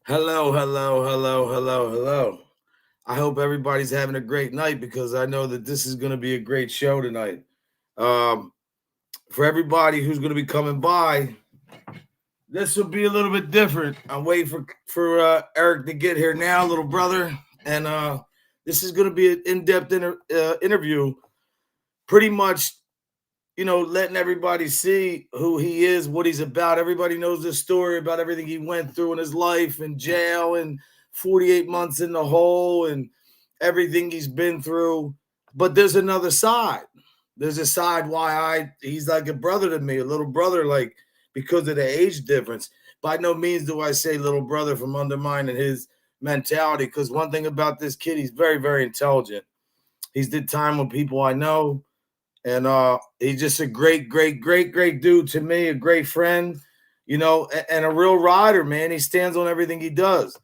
Hello, hello, hello, hello, hello. I hope everybody's having a great night because I know that this is going to be a great show tonight. Um, for everybody who's going to be coming by, this will be a little bit different. I'm waiting for Eric to get here now, little brother, and this is going to be an in-depth interview. Pretty much, letting everybody see who he is, what he's about. Everybody knows the story about everything he went through in his life, in jail, and 48 months in the hole, and everything he's been through. But there's another side. There's a side why he's like a brother to me, a little brother, like because of the age difference. By no means do I say little brother from undermining his mentality, because one thing about this kid, he's very, very intelligent. He's did time with people I know, and he's just a great, great, great, great dude to me, a great friend, and a real rider, man. He stands on everything he does.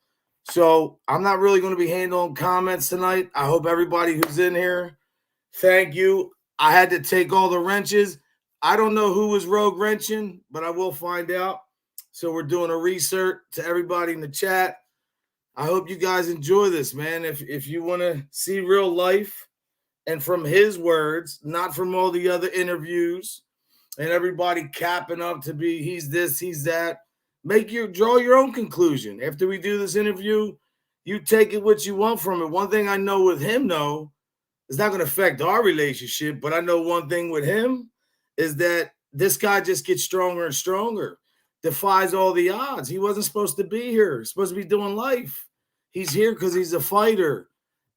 So I'm not really going to be handling comments tonight. I hope everybody who's in here, thank you. I had to take all the wrenches. I don't know who was rogue wrenching, but I will find out. So we're doing a research to everybody in the chat. I hope you guys enjoy this, man. If you want to see real life, and from his words, not from all the other interviews and everybody capping up to be he's this, he's that. Draw your own conclusion. After we do this interview, you take it what you want from it. One thing I know with him, though, it's not going to affect our relationship, but I know one thing with him is that this guy just gets stronger and stronger, defies all the odds. He wasn't supposed to be here. He's supposed to be doing life. He's here because he's a fighter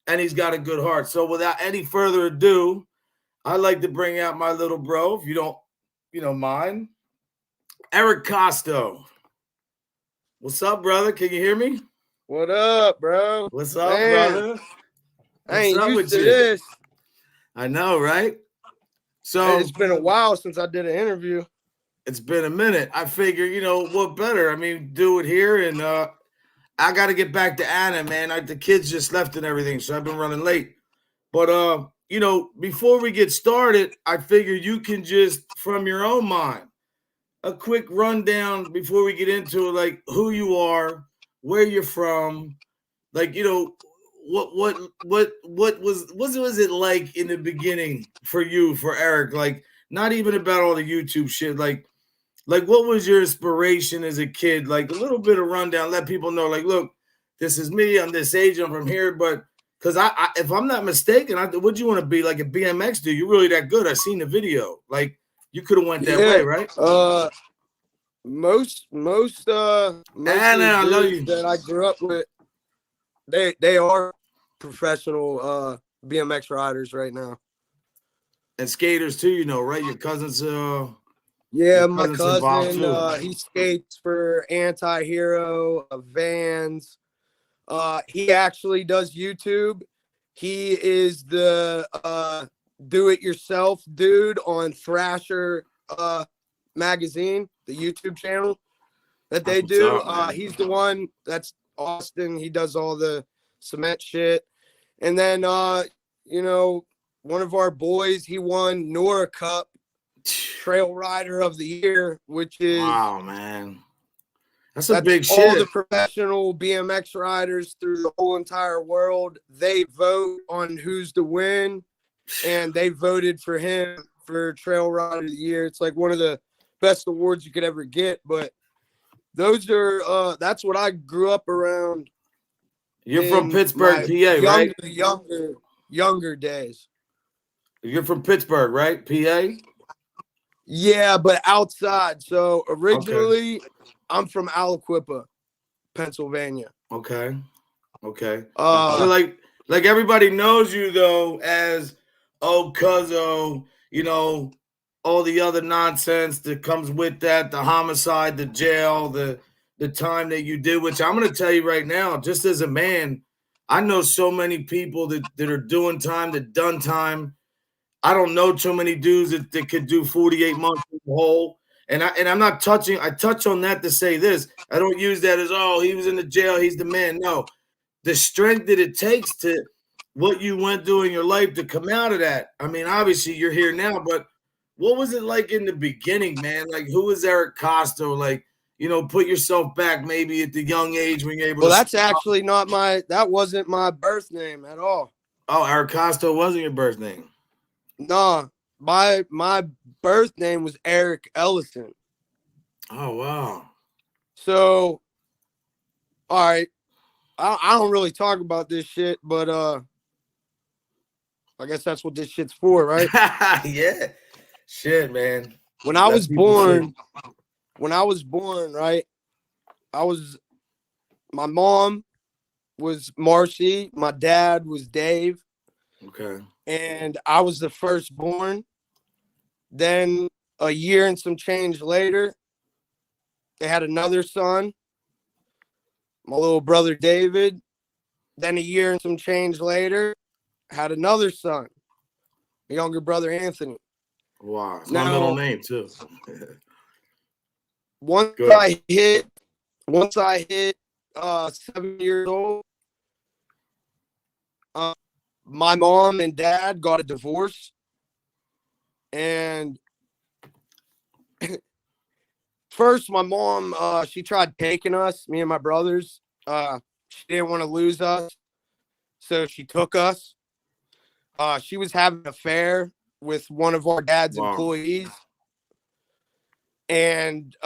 and he's got a good heart. So without any further ado, I'd like to bring out my little bro, if you don't mind, Eric Costo. What's up, brother? Can you hear me? What up, bro? What's up, brother? I ain't used to this. I know, right? So it's been a while since I did an interview. It's been a minute. I figure, what better? I mean, do it here, and I got to get back to Anna, man. The kids just left and everything, so I've been running late. But before we get started, I figure you can just, from your own mind, a quick rundown before we get into it, like who you are, where you're from, like what was it like in the beginning for you, for Eric? Like, not even about all the YouTube shit, like what was your inspiration as a kid? Like a little bit of rundown, let people know, like, look, this is me, I'm this age, I'm from here. But because I if I'm not mistaken, would you want to be like a BMX dude? You're really that good. I seen the video. Like, you could have went that way, right? Most Anna, I love you. That I grew up with, they are professional BMX riders right now. And skaters too, right? Your cousins yeah, my cousin, he skates for Anti-Hero, Vans. He actually does YouTube. He is the do-it-yourself dude on Thrasher magazine, the YouTube channel that they do. He's the one that's Austin. He does all the cement shit. And then, one of our boys, he won Nora Cup Trail Rider of the Year, which is wow, man. That's big shit. All the professional BMX riders through the whole entire world, they vote on who's to win, and they voted for him for Trail Rider of the Year. It's like one of the best awards you could ever get. But those are that's what I grew up around. You're from Pittsburgh, PA, right? Younger days. You're from Pittsburgh, right? PA? Yeah, but outside. So originally, I'm from Aliquippa, Pennsylvania. Okay. So like everybody knows you though as Cuzzo, all the other nonsense that comes with that, the homicide, the jail, the time that you did, which I'm going to tell you right now, just as a man, I know so many people that are doing time, that done time. I don't know too many dudes that could do 48 months in the hole. And I'm not touching. I touch on that to say this. I don't use that as, he was in the jail, he's the man. No, the strength that it takes to what you went through in your life to come out of that. I mean, obviously you're here now, but what was it like in the beginning, man? Like, who was Eric Costo? Like, put yourself back maybe at the young age when you're able to. Well, that's actually that wasn't my birth name at all. Oh, Eric Costo wasn't your birth name? No, my birth name was Eric Ellison. Oh, wow. So, all right. I don't really talk about this shit, but I guess that's what this shit's for, right? Yeah. Shit, man. When I was born, right? My mom was Marcy, my dad was Dave. Okay. And I was the firstborn. Then a year and some change later, they had another son, my little brother David. Then a year and some change later, had another son, my younger brother Anthony. Wow, it's my middle name too. once I hit 7 years old, my mom and dad got a divorce, and first my mom she tried taking us, me and my brothers. She didn't want to lose us, so she took us. She was having an affair with one of our dad's employees, and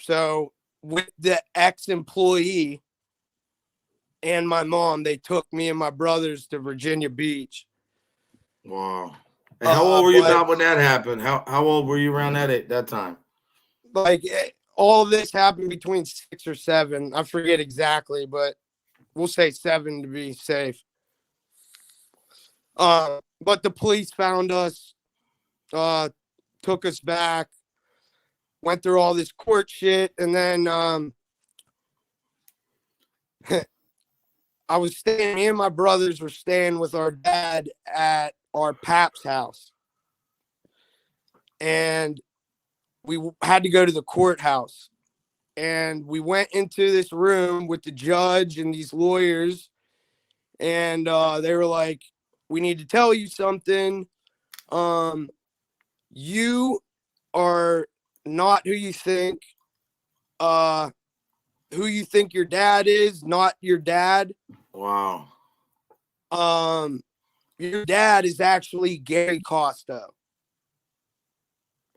so with the ex-employee and my mom, they took me and my brothers to Virginia Beach. Wow. And how old were you about when that happened? How old were you around that time? Like, all of this happened between 6 or 7. I forget exactly, but we'll say 7 to be safe. But the police found us, took us back, went through all this court shit, and then me and my brothers were staying with our dad at our pap's house. And we had to go to the courthouse. And we went into this room with the judge and these lawyers. And they were like, we need to tell you something. You are not who you think. Who you think your dad is, not your dad. Wow. Your dad is actually Gary Costo.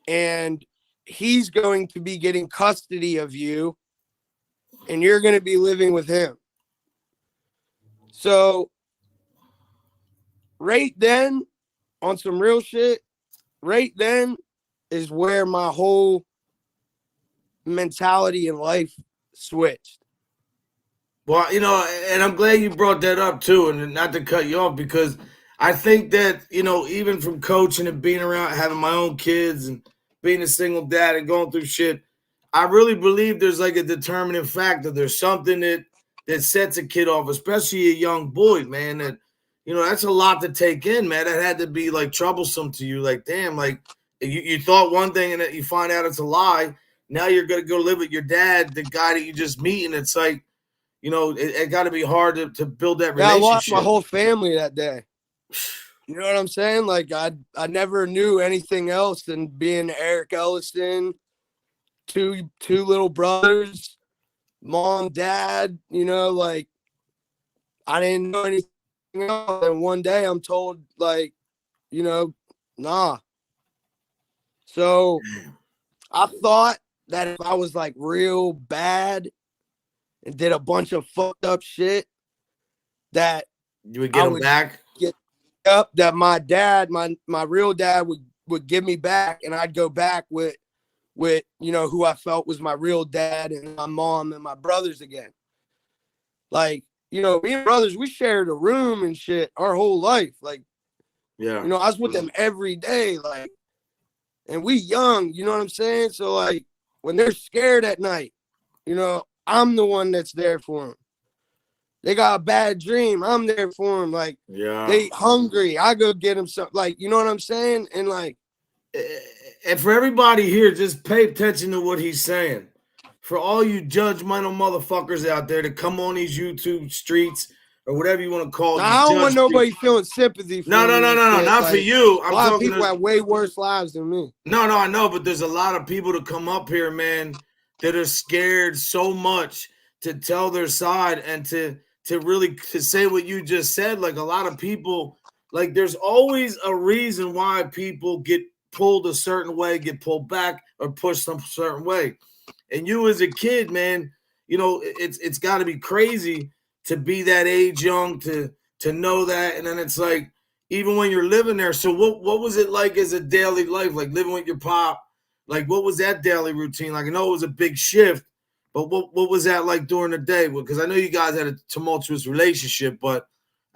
And he's going to be getting custody of you, and you're going to be living with him. So right then, on some real shit, right then is where my whole mentality in life switched. Well, and I'm glad you brought that up too, and not to cut you off, because I think that, even from coaching and being around, having my own kids and being a single dad and going through shit, I really believe there's like a determining factor. There's something that sets a kid off, especially a young boy, man, that, that's a lot to take in, man. That had to be like troublesome to you. Like, damn, like you thought one thing and that you find out it's a lie. Now you're going to go live with your dad, the guy that you just meet. And it's like, it got to be hard to build that relationship. I lost my whole family that day. You know what I'm saying? Like, I never knew anything else than being Eric Ellison, two little brothers, mom, dad, like, I didn't know anything else. And one day I'm told, like, nah. So I thought that if I was like real bad and did a bunch of fucked up shit, that you would get him back. Up that my dad, my real dad would give me back, and I'd go back with who I felt was my real dad and my mom and my brothers again. Like, me and brothers, we shared a room and shit our whole life. Like, yeah, I was with them every day, like, and we young, you know what I'm saying? So like, when they're scared at night, I'm the one that's there for them. They got a bad dream, I'm there for them. Like, they hungry, I go get them something. Like, you know what I'm saying? And like, and for everybody here, just pay attention to what he's saying. For all you judgmental motherfuckers out there that come on these YouTube streets or whatever you want to call it. I don't want nobody feeling sympathy for No, not like, for you. A lot of people have way worse lives than me. No, I know, but there's a lot of people to come up here, man, that are scared so much to tell their side and to really to say what you just said. Like a lot of people, like there's always a reason why people get pulled a certain way, get pulled back, or pushed some certain way. And you as a kid, man, you know, it's got to be crazy to be that age young to know that. And then it's like, even when you're living there. So what was it like as a daily life, like living with your pop? Like what was that daily routine? Like I know it was a big shift, but what was that like during the day? Because I know you guys had a tumultuous relationship, but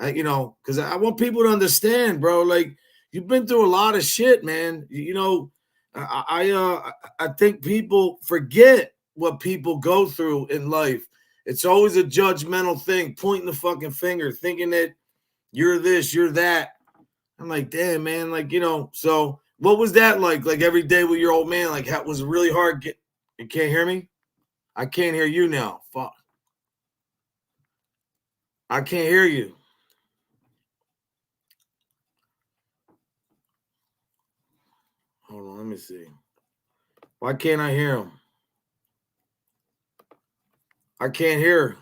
you know, because I want people to understand, bro. Like you've been through a lot of shit, man. You know, I think people forget what people go through in life. It's always a judgmental thing, pointing the fucking finger, thinking that you're this, you're that. I'm like, damn, man, like, you know, so what was that like? Like every day with your old man, like that was really hard. You can't hear me? I can't hear you now. Fuck. I can't hear you. Hold on, let me see. Why can't I hear him? I can't hear.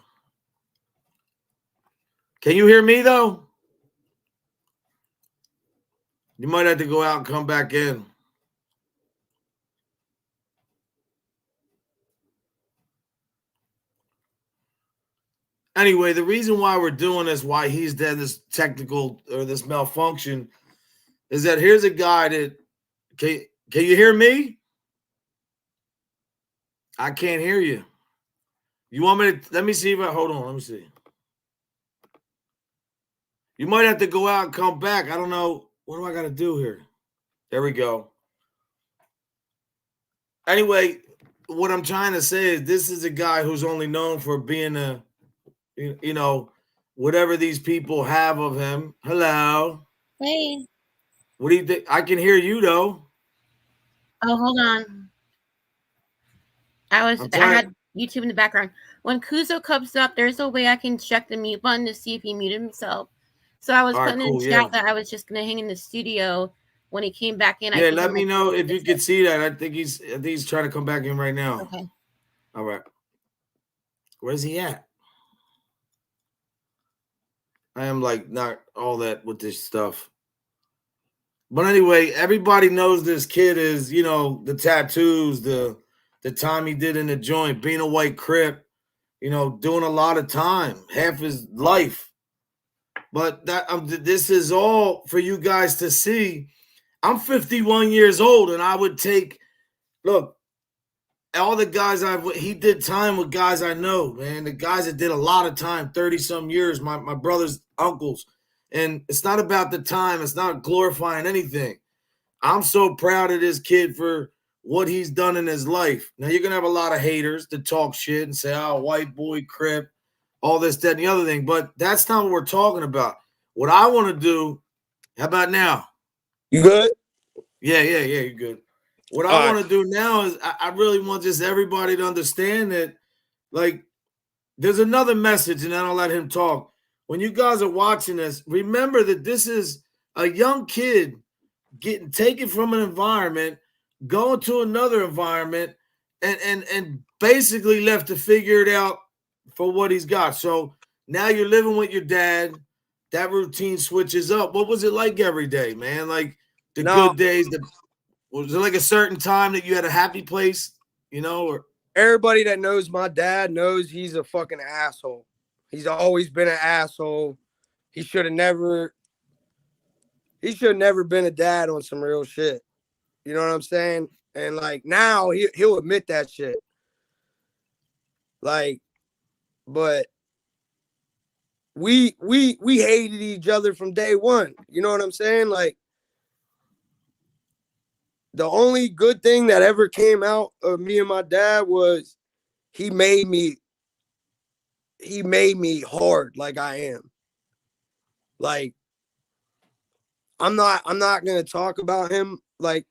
Can you hear me though? You might have to go out and come back in. Anyway, the reason why we're doing this, why he's dead, this technical or this malfunction, is that here's a guy that can you hear me? I can't hear you. You want me to let me see if I hold on, let me see. You might have to go out and come back. I don't know. What do I gotta do here? There we go. Anyway, what I'm trying to say is this is a guy who's only known for being a you know, whatever these people have of him. Hello. Hey. What do you think? I can hear you though. Oh, hold on. I had YouTube in the background. When Kuzo comes up, there's a way I can check the mute button to see if he muted himself. So I was putting in chat that I was just gonna hang in the studio when he came back in. Yeah, let me know if you could see that. I think he's trying to come back in right now. Okay. All right. Where's he at? I am like not all that with this stuff. But anyway, everybody knows this kid is, you know, the tattoos, the time he did in the joint, being a white Crip, you know, doing a lot of time, half his life. But this is all for you guys to see. I'm 51 years old, and I would take, look, all the guys he did time with guys I know, man. The guys that did a lot of time, 30-some years, my brother's uncles. And it's not about the time. It's not glorifying anything. I'm so proud of this kid for what he's done in his life. Now, you're going to have a lot of haters that talk shit and say, oh, white boy, Crip, all this, that, and the other thing. But that's not what we're talking about. What I want to do, how about now? You good? Yeah, you're good. What I want to do now is I really want just everybody to understand that, like, there's another message, and then I'll let him talk. When you guys are watching this, remember that this is a young kid getting taken from an environment, going to another environment, and basically left to figure it out for what he's got. So now you're living with your dad. That routine switches up. What was it like every day, man? Like the good days. Was it like a certain time that you had a happy place, you know? Or everybody that knows my dad knows he's a fucking asshole. He's always been an asshole. He should have never been a dad on some real shit. You know what I'm saying? And like now he'll admit that shit. Like, but we hated each other from day one. You know what I'm saying? Like, the only good thing that ever came out of me and my dad was he made me hard like I am. Like, I'm not gonna talk about him like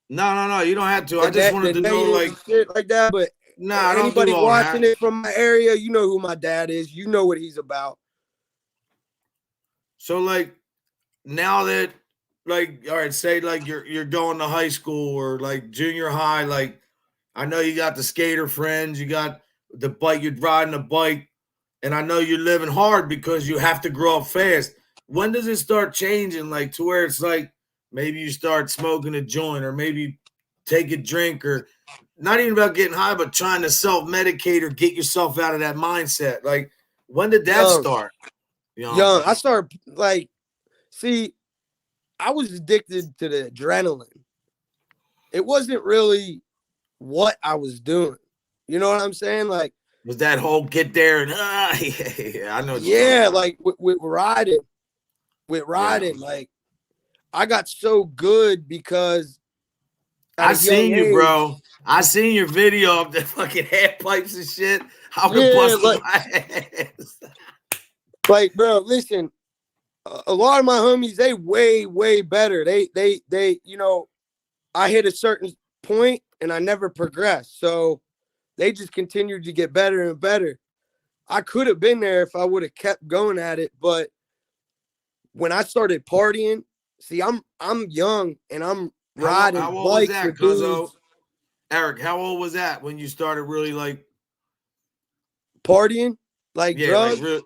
no, you don't have to. I just wanted to know like shit like that. But anybody watching it from my area, you know who my dad is. You know what he's about. So like now that like all right, say like you're going to high school or like junior high, like I know you got the skater friends, you got the bike, you're riding a bike, and I know you're living hard because you have to grow up fast. When does it start changing, like to where it's like maybe you start smoking a joint or maybe take a drink, or not even about getting high, but trying to self-medicate or get yourself out of that mindset? Like, when did that start? Young. I started like, see, I was addicted to the adrenaline. It wasn't really what I was doing. You know what I'm saying? Like, was that whole get there and yeah, I know. Yeah, like with riding, like I got so good because I seen you, bro. I seen your video of the fucking half pipes and shit. I would bust my ass. Like, bro, listen, a lot of my homies, they way better. They, you know, I hit a certain point and I never progressed. So they just continued to get better and better. I could have been there if I would have kept going at it, but when I started partying, see, I'm young and I'm riding how old bikes was that, with dudes. Eric, how old was that when you started really like partying, like drugs? Like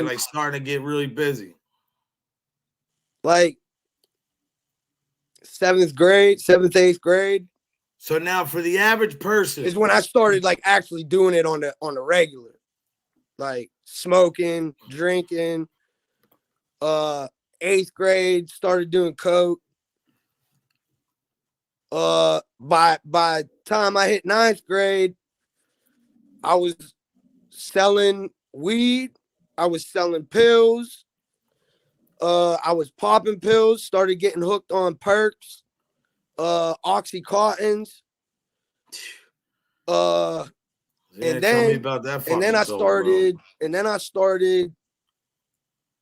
like starting to get really busy. Like 7th grade, 7th, 8th grade. So now for the average person is when I started like actually doing it on the regular. Like smoking, drinking. 8th grade, started doing coke. By time I hit 9th grade, I was selling weed. I was selling pills. I was popping pills. Started getting hooked on perks, oxycontins. And then tell me about that. And then I started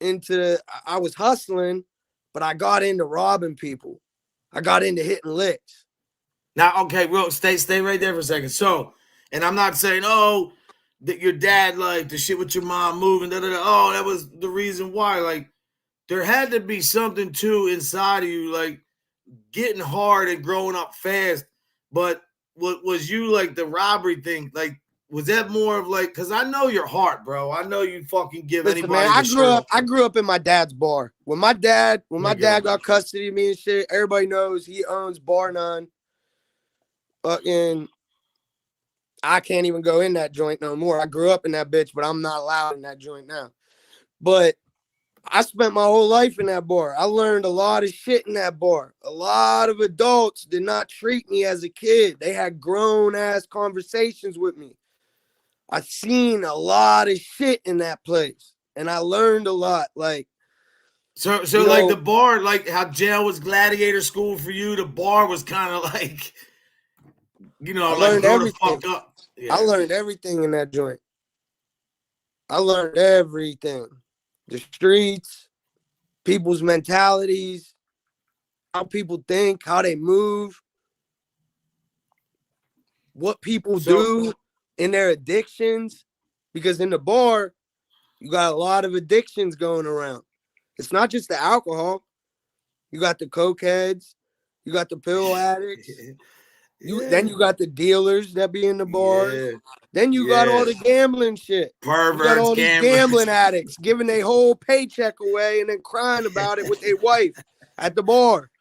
into. I was hustling, but I got into robbing people. I got into hitting licks. Now, okay, real stay right there for a second. So, and I'm not saying, oh, that your dad, like the shit with your mom moving, oh, that was the reason why. Like, there had to be something too inside of you, like getting hard and growing up fast. But what was you like the robbery thing? Like, was that more of like, because I know your heart, bro. I know you fucking give anybody. Man, I grew up in my dad's bar. When my dad got custody of me and shit, everybody knows he owns Bar None. Fucking, I can't even go in that joint no more. I grew up in that bitch, but I'm not allowed in that joint now. But I spent my whole life in that bar. I learned a lot of shit in that bar. A lot of adults did not treat me as a kid. They had grown-ass conversations with me. I seen a lot of shit in that place, and I learned a lot. Like, so like the bar, like how jail was gladiator school for you, the bar was kind of like, you know, I learned everything. The fuck up. Yeah. I learned everything in that joint. I learned everything. The streets, people's mentalities, how people think, how they move, what people do in their addictions. Because in the bar, you got a lot of addictions going around. It's not just the alcohol. You got the cokeheads. You got the pill addicts. Then you got the dealers that be in the bars. Yeah. Then you got all the gambling shit. Perverts, you got all these gambling addicts giving their whole paycheck away and then crying about it with their wife at the bar.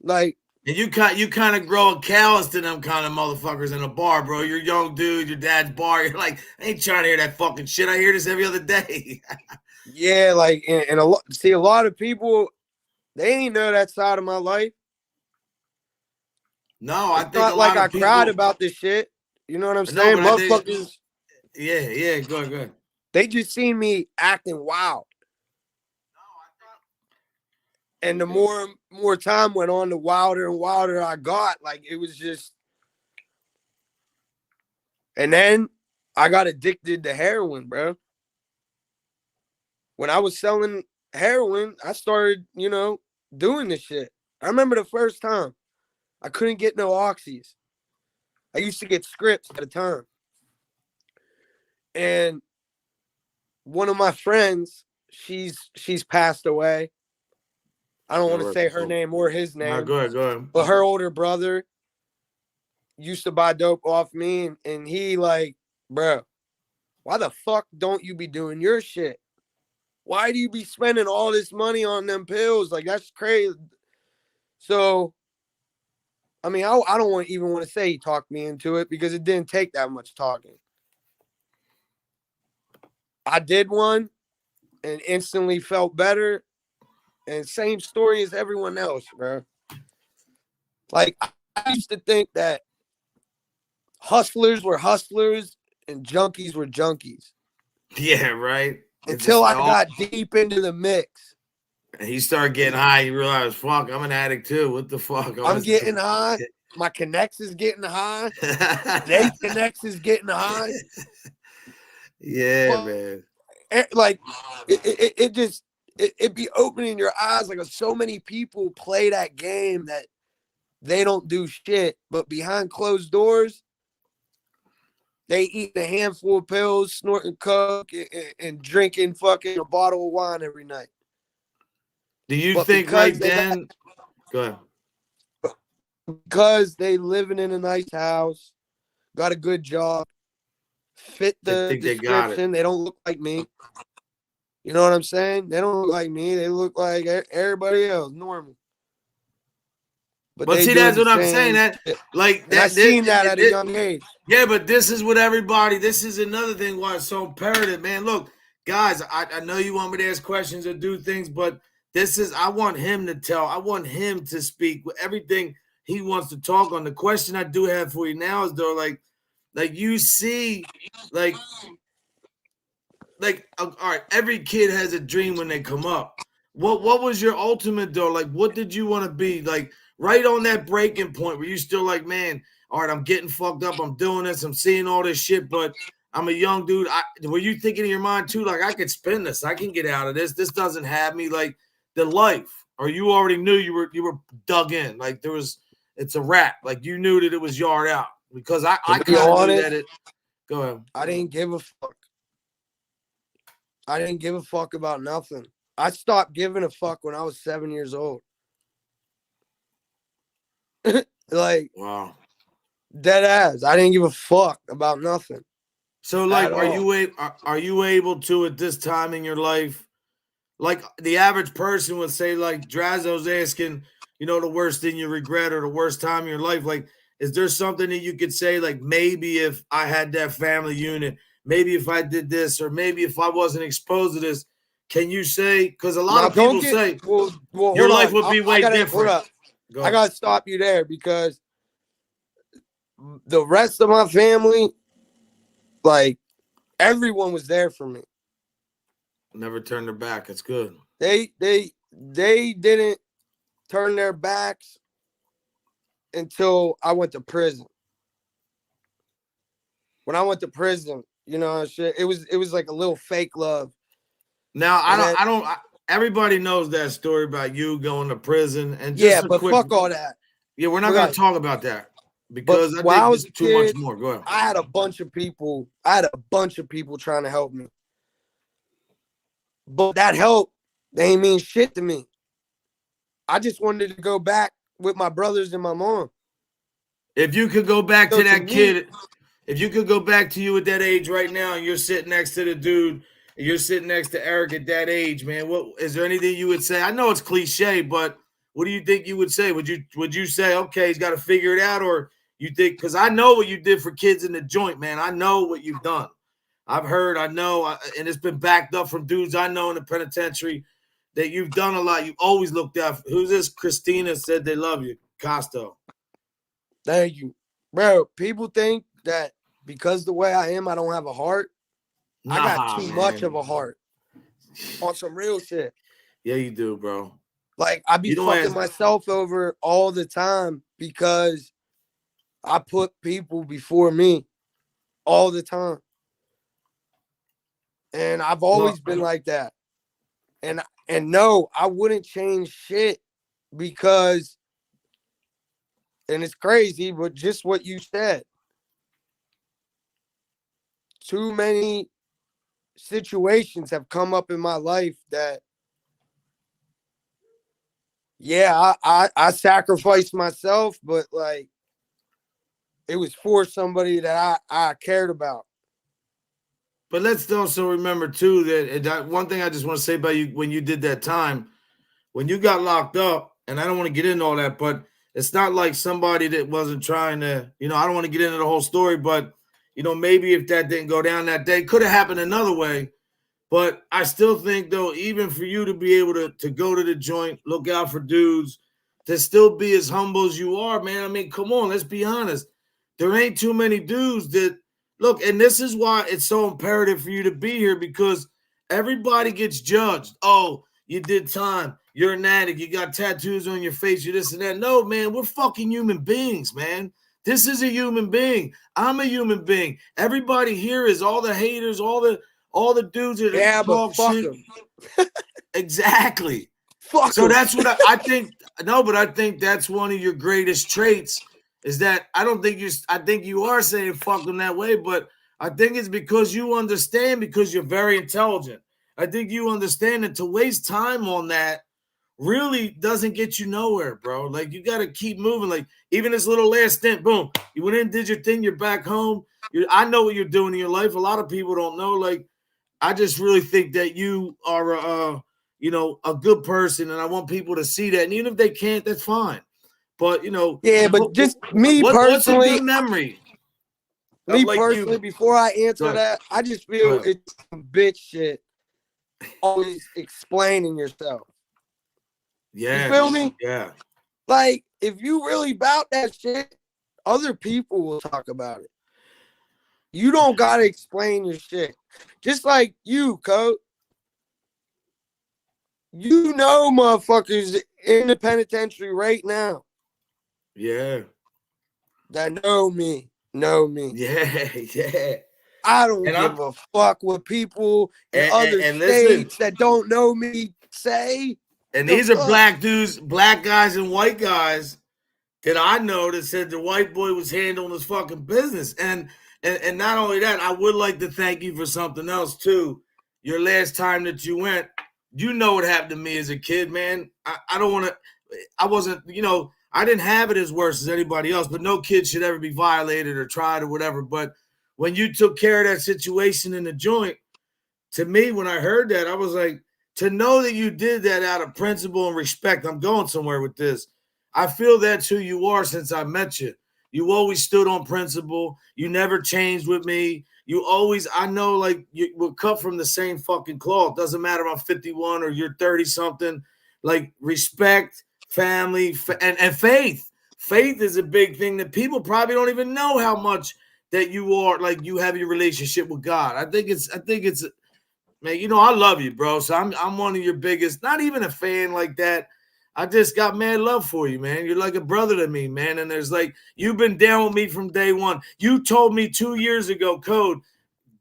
Like, and you kind of grow a callous to them kind of motherfuckers in a bar, bro. You're a young dude, your dad's bar. You're like, I ain't trying to hear that fucking shit. I hear this every other day. Yeah, like, and a lot of people, they ain't know that side of my life. No, I think not like I cried about this shit. You know what I'm saying? Motherfuckers. Yeah, go ahead. They just seen me acting wild. And the more time went on, the wilder and wilder I got. Like, it was just. And then I got addicted to heroin, bro. When I was selling heroin, I started, doing this shit. I remember the first time. I couldn't get no oxys. I used to get scripts at a time. And one of my friends, she's passed away. I don't want to say her name or his name. No, go ahead. But her older brother, used to buy dope off me, and he like, bro, why the fuck don't you be doing your shit? Why do you be spending all this money on them pills? Like, that's crazy. So, I mean, I don't even want to say he talked me into it because it didn't take that much talking. I did one and instantly felt better. And same story as everyone else, bro. Like, I used to think that hustlers were hustlers and junkies were junkies. Yeah, right. Until I got deep into the mix. And he started getting high. You realize, fuck, I'm an addict too. What the fuck? I'm getting high. My connects is getting high. They connects is getting high. Yeah, but, man. Like, it be opening your eyes. Like, so many people play that game that they don't do shit, but behind closed doors, they eat a handful of pills, snorting coke, and drinking fucking a bottle of wine every night. Do you think right then? Go ahead. Because they living in a nice house, got a good job, fit the description. They don't look like me. You know what I'm saying? They don't look like me. They look like everybody else, normal. But see, that's what I'm saying. That like that. I seen that at a young age. Yeah, but this is what everybody. This is another thing why it's so imperative, man. Look, guys, I know you want me to ask questions or do things, but this is. I want him to tell. I want him to speak with everything he wants to talk on. The question I do have for you now is though, like you see, like all right. Every kid has a dream when they come up. What was your ultimate though? Like, what did you want to be? Like, right on that breaking point where you still like, man, all right, I'm getting fucked up. I'm doing this. I'm seeing all this shit, but I'm a young dude. Were you thinking in your mind too, like, I could spin this. I can get out of this. This doesn't have me. Like, the life. Or you already knew you were dug in. Like, it's a wrap. Like, you knew that it was yard out. Because I kind of knew that it. Go ahead. I didn't give a fuck. I didn't give a fuck about nothing. I stopped giving a fuck when I was 7 years old. Like, wow, dead ass. I didn't give a fuck about nothing. So, like, are you able to at this time in your life, like the average person would say, like Drazzo's asking, you know, the worst thing you regret or the worst time in your life? Like, is there something that you could say, like, maybe if I had that family unit, maybe if I did this, or maybe if I wasn't exposed to this, can you say? Because a lot of people say your life would be way different. I got to stop you there because the rest of my family, like, everyone was there for me. Never turned their back. It's good. They didn't turn their backs until I went to prison. When I went to prison, you know, shit, it was like a little fake love. Now, everybody knows that story about you going to prison and but fuck all that. Yeah, we're not going to talk about that because I think it's too much more. Go ahead. I had a bunch of people trying to help me. But that help, they ain't mean shit to me. I just wanted to go back with my brothers and my mom. If you could go back to that kid, if you could go back to you at that age right now and you're sitting next to the dude, and you're sitting next to Eric at that age, man, what is there anything you would say? I know it's cliche, but what do you think you would say? Would you say, okay, he's got to figure it out? Or you think, because I know what you did for kids in the joint, man. I know what you've done. I've heard, I know, and it's been backed up from dudes I know in the penitentiary that you've done a lot. You've always looked out. Who's this? Christina said they love you. Costo. Thank you. Bro, people think that because the way I am, I don't have a heart. I got too much of a heart on some real shit. Yeah, you do, bro. Like, I be fucking myself over all the time because I put people before me all the time. And I've always been like that. And no, I wouldn't change shit because, and it's crazy, but just what you said. Too many situations have come up in my life that, yeah, I sacrificed myself, but like, it was for somebody that I cared about. But let's also remember too that one thing I just want to say about you when you did that time, when you got locked up, and I don't want to get into all that, but it's not like somebody that wasn't trying to, I don't want to get into the whole story, but maybe if that didn't go down that day, could have happened another way. But I still think though, even for you to be able to go to the joint, look out for dudes, to still be as humble as you are, man. I mean, come on, let's be honest. There ain't too many dudes that look, and this is why it's so imperative for you to be here, because everybody gets judged. Oh, you did time. You're an addict. You got tattoos on your face. You're this and that. No, man, we're fucking human beings, man. This is a human being. I'm a human being. Everybody here is all the haters, all the dudes that talk shit. Exactly. Fuck so that's what I think. No, but I think that's one of your greatest traits is that I think you are saying fuck them that way, but I think it's because you understand, because you're very intelligent. I think you understand that to waste time on that really doesn't get you nowhere, bro. Like, you got to keep moving. Like, even this little last stint, boom, you went in, did your thing, you're back home. I know what you're doing in your life. A lot of people don't know. Like, I just really think that you are, a good person, and I want people to see that. And even if they can't, that's fine. But, yeah, but just me personally, what's a good memory? Me personally, before I answer that, I just feel it's some bitch shit. Always explaining yourself. Yeah. You feel me? Yeah. Like, if you really bout that shit, other people will talk about it. You don't gotta explain your shit. Just like you, Coach. You know motherfuckers in the penitentiary right now. Yeah. That know me. Yeah, yeah. I don't give a fuck what people in other states that don't know me say. And these are black dudes, black guys and white guys that I know that said the white boy was handling his fucking business. And not only that, I would like to thank you for something else too. Your last time that you went, you know what happened to me as a kid, man. I don't want to, I wasn't, I didn't have it as worse as anybody else, but no kid should ever be violated or tried or whatever. But when you took care of that situation in the joint, to me, when I heard that, I was like, to know that you did that out of principle and respect, I'm going somewhere with this. I feel that's who you are since I met you. You always stood on principle. You never changed with me. You always, I know, like, we're cut from the same fucking cloth. Doesn't matter if I'm 51 or you're 30-something. Like, respect, family, and faith. Faith is a big thing that people probably don't even know how much that you are, like, you have your relationship with God. I think it's, man, I love you, bro. So I'm one of your biggest, not even a fan like that. I just got mad love for you, man. You're like a brother to me, man. And there's like, you've been down with me from day one. You told me 2 years ago, Code,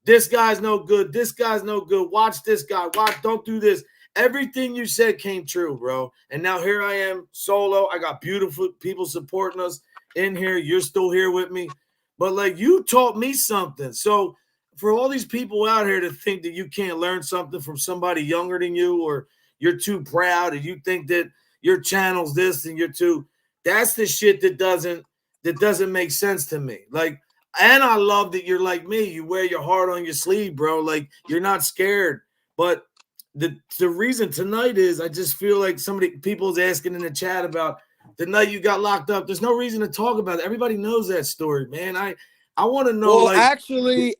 this guy's no good. This guy's no good. Watch this guy. Don't do this. Everything you said came true, bro. And now here I am, solo. I got beautiful people supporting us in here. You're still here with me. But like, you taught me something. So for all these people out here to think that you can't learn something from somebody younger than you, or you're too proud, or you think that your channel's this and you're too, that's the shit that doesn't make sense to me. Like, and I love that you're like me. You wear your heart on your sleeve, bro. Like, you're not scared. But the reason tonight is I just feel like people's asking in the chat about the night you got locked up. There's no reason to talk about it. Everybody knows that story, man. I want to know. Well, like, actually,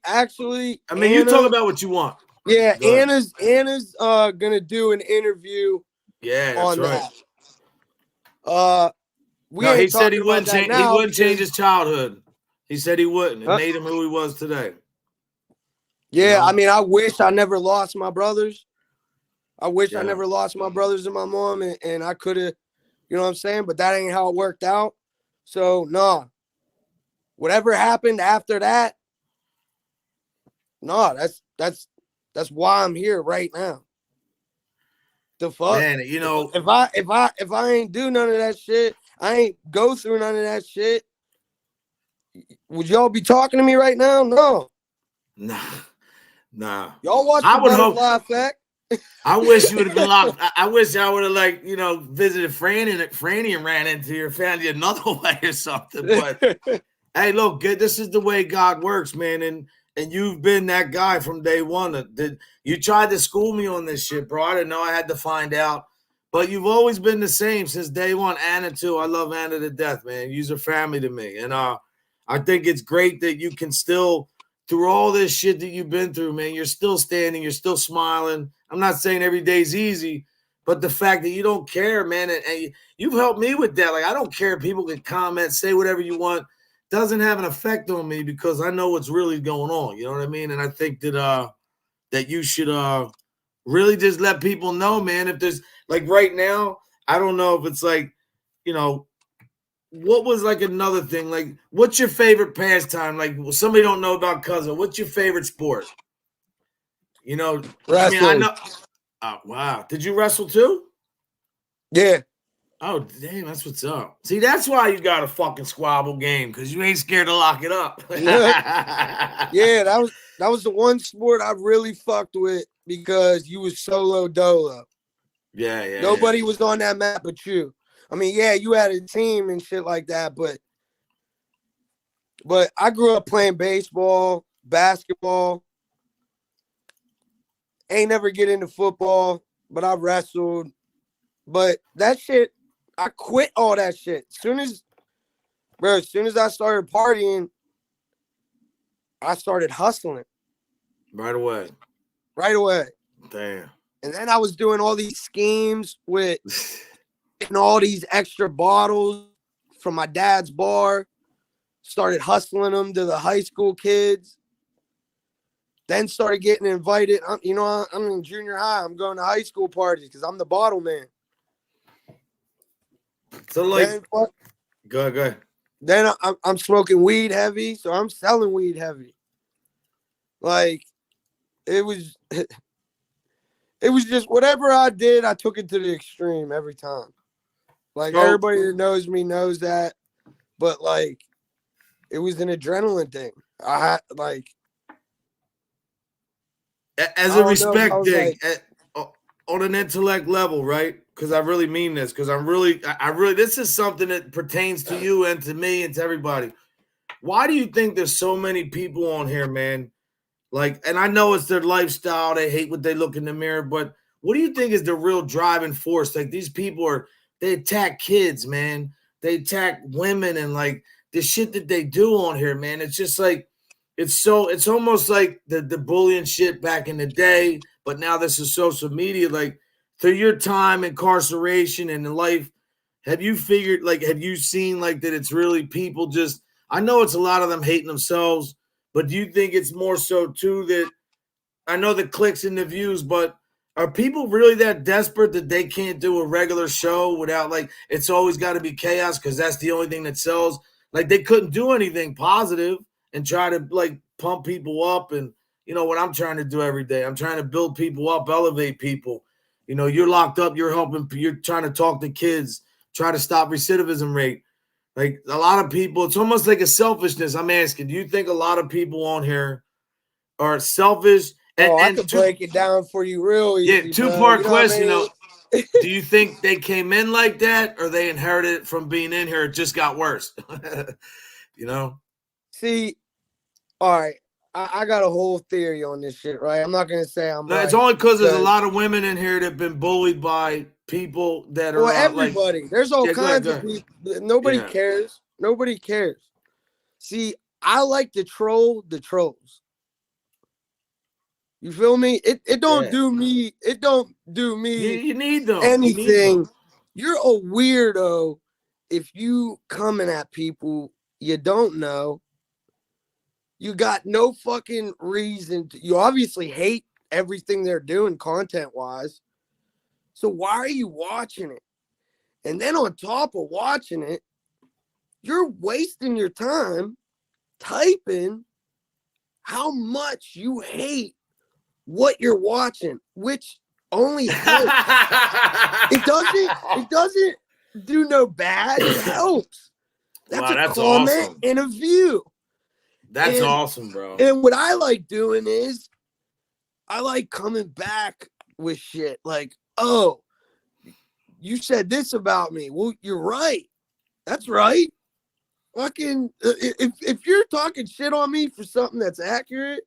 I mean, you talk about what you want. Yeah, Anna's gonna do an interview. Yeah, that's right. He said he wouldn't change. He wouldn't change his childhood. He said he wouldn't. It made him who he was today. Yeah, I mean, I wish I never lost my brothers. I wish I never lost my brothers and my mom, and I could have, you know what I'm saying? But that ain't how it worked out. So, nah. Whatever happened after that, no, that's why I'm here right now. The fuck, man. If I ain't do none of that shit, I ain't go through none of that shit. Would y'all be talking to me right now? No, nah. Y'all watch the Butterfly Effect. I wish you would have been locked. I wish I would have visited Franny and ran into you, found you another way or something. But Hey, look, this is the way God works, man. And you've been that guy from day one. You tried to school me on this shit, bro. I didn't know. I had to find out. But you've always been the same since day one. Anna, too. I love Anna to death, man. You're family to me. And I think it's great that you can still, through all this shit that you've been through, man, you're still standing. You're still smiling. I'm not saying every day's easy, but the fact that you don't care, man, and you've helped me with that. Like, I don't care if people can comment, say whatever you want. Doesn't have an effect on me because I know what's really going on. You know what I mean? And I think that that you should really just let people know, man. If there's like right now, I don't know if it's like, you know, what was like another thing? Like, what's your favorite pastime? Like, somebody don't know about cousin. What's your favorite sport? You know, wrestling. I mean, I know. Oh, wow. Did you wrestle too? Yeah. Oh, damn, that's what's up. See, that's why you got a fucking squabble game, because you ain't scared to lock it up. Yeah, that was the one sport I really fucked with because you was solo dolo. Yeah. Nobody was on that map but you. I mean, yeah, you had a team and shit like that, but I grew up playing baseball, basketball. Ain't never get into football, but I wrestled. But that shit, I quit all that shit. As soon as I started partying, I started hustling. Right away. Damn. And then I was doing all these schemes with getting all these extra bottles from my dad's bar. Started hustling them to the high school kids. Then started getting invited. I'm in junior high. I'm going to high school parties because I'm the bottle man. So like, go ahead. Then I'm smoking weed heavy, so I'm selling weed heavy. Like, it was just whatever I did, I took it to the extreme every time. Like, everybody that knows me knows that, but like, it was an adrenaline thing. I had like, as a respect thing, on an intellect level, right? Because I really mean this. Because I really, this is something that pertains to you and to me and to everybody. Why do you think there's so many people on here, man? Like, and I know it's their lifestyle. They hate what they look in the mirror, but what do you think is the real driving force? Like, these people they attack kids, man. They attack women, and like the shit that they do on here, man. It's just like, it's almost like the bullying shit back in the day, but now this is social media. Like, through your time incarceration and in life, have you seen like that it's really people just, I know it's a lot of them hating themselves, but do you think it's more so too that, I know the clicks and the views, but are people really that desperate that they can't do a regular show without, like, it's always got to be chaos because that's the only thing that sells? Like, they couldn't do anything positive and try to like pump people up. And you know what I'm trying to do every day? I'm trying to build people up, elevate people. You know, you're locked up, you're trying to talk to kids, try to stop recidivism rate. Like, a lot of people, it's almost like a selfishness. I'm asking, do you think a lot of people on here are selfish? I could break it down for you real easy. Yeah, two-part question. Do you think they came in like that, or they inherited it from being in here? It just got worse. You know? See, all right, I got a whole theory on this shit, right? I'm not going to say I'm right. It's only because there's a lot of women in here that have been bullied by people that are everybody. There's all kinds of people. Nobody cares. Nobody cares. See, I like to troll the trolls. You feel me? It don't do me. It don't do me. You need them. Anything. You're a weirdo if you coming at people you don't know. You got no fucking reason to. You obviously hate everything they're doing content-wise. So why are you watching it? And then on top of watching it, you're wasting your time typing how much you hate what you're watching, which only helps. It doesn't do no bad. It helps. That's a comment awesome. And a view. That's awesome, bro. And what I like doing is I like coming back with shit like, oh, you said this about me. Well, you're right. That's right. fucking if you're talking shit on me for something that's accurate,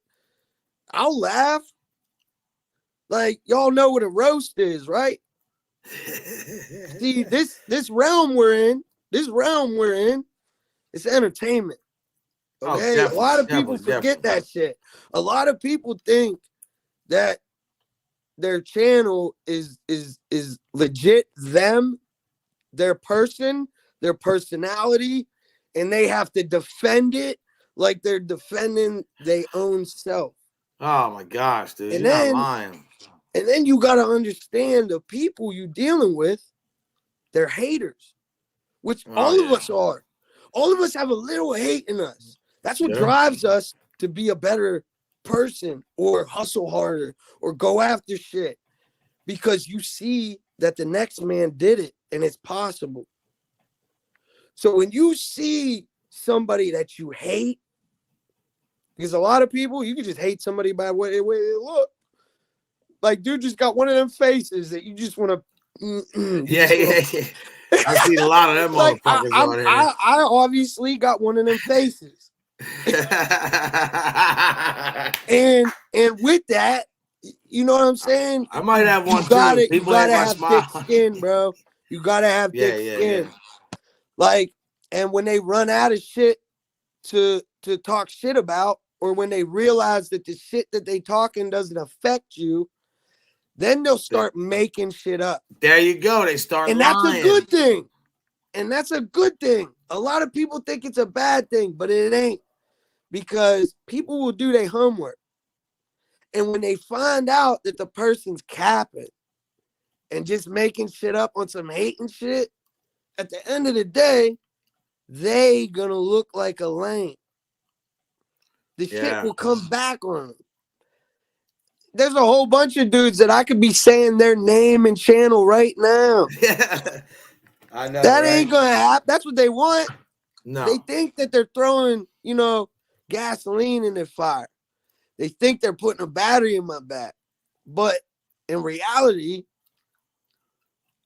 I'll laugh. Like, y'all know what a roast is, right? See, this realm we're in, it's entertainment. Okay, a lot of people forget that shit. A lot of people think that their channel is legit them, their person, their personality, and they have to defend it like they're defending their own self. Oh my gosh, dude, you're not lying. And then you got to understand the people you're dealing with, they're haters, which all of us are. All of us have a little hate in us. That's what drives us to be a better person or hustle harder or go after shit, because you see that the next man did it and it's possible. So when you see somebody that you hate, because a lot of people, you can just hate somebody by the way they look. Like, dude just got one of them faces that you just want to. Yeah. I've seen a lot of them like, motherfuckers on here. I obviously got one of them faces. and with that, you know what I'm saying? I might have one too. People you gotta have thick skin, bro. You gotta have thick skin. Like, and when they run out of shit to talk shit about, or when they realize that the shit that they talking doesn't affect you, then they'll start making shit up. There you go. They start and lying. That's a good thing. And that's a good thing. A lot of people think it's a bad thing, but it ain't, because people will do their homework. And when they find out that the person's capping and just making shit up on some hating shit, at the end of the day, they gonna look like a lame. The shit will come back on them. There's a whole bunch of dudes that I could be saying their name and channel right now. I know. That ain't gonna happen. That's what they want. No. They think that they're throwing, gasoline in their fire. They think they're putting a battery in my back. But in reality,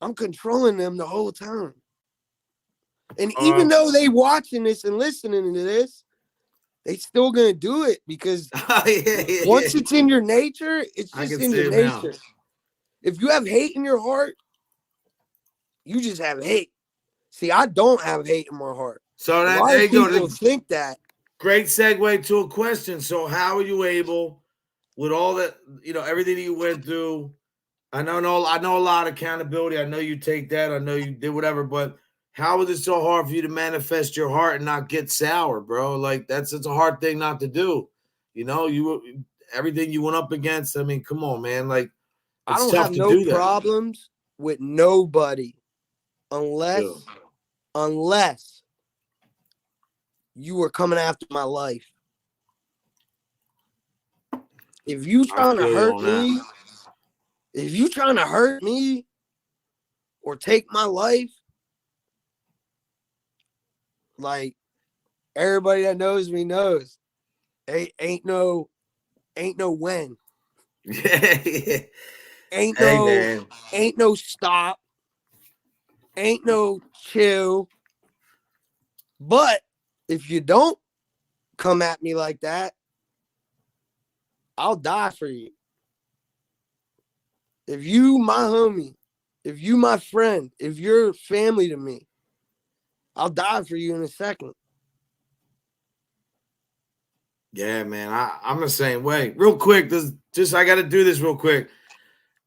I'm controlling them the whole time. And even though they watching this and listening to this, they still gonna do it, because once it's in your nature, it's just in your nature. If you have hate in your heart, you just have hate. See, I don't have hate in my heart. So that there you go. People think that. Great segue to a question. So how are you able, with all that, everything you went through? I know a lot of accountability. I know you take that. I know you did whatever, but how was it so hard for you to manifest your heart and not get sour, bro? Like, it's a hard thing not to do. Everything you went up against. I mean, come on, man. Like, I don't have no problems with nobody unless you were coming after my life. If you trying to hurt me, or take my life, like, everybody that knows me knows, ain't no when. Ain't no stop. Ain't no chill. But if you don't come at me like that, I'll die for you. If you my homie, if you my friend, if you're family to me, I'll die for you in a second. Yeah, man, I'm the same way. Real quick, I got to do this real quick.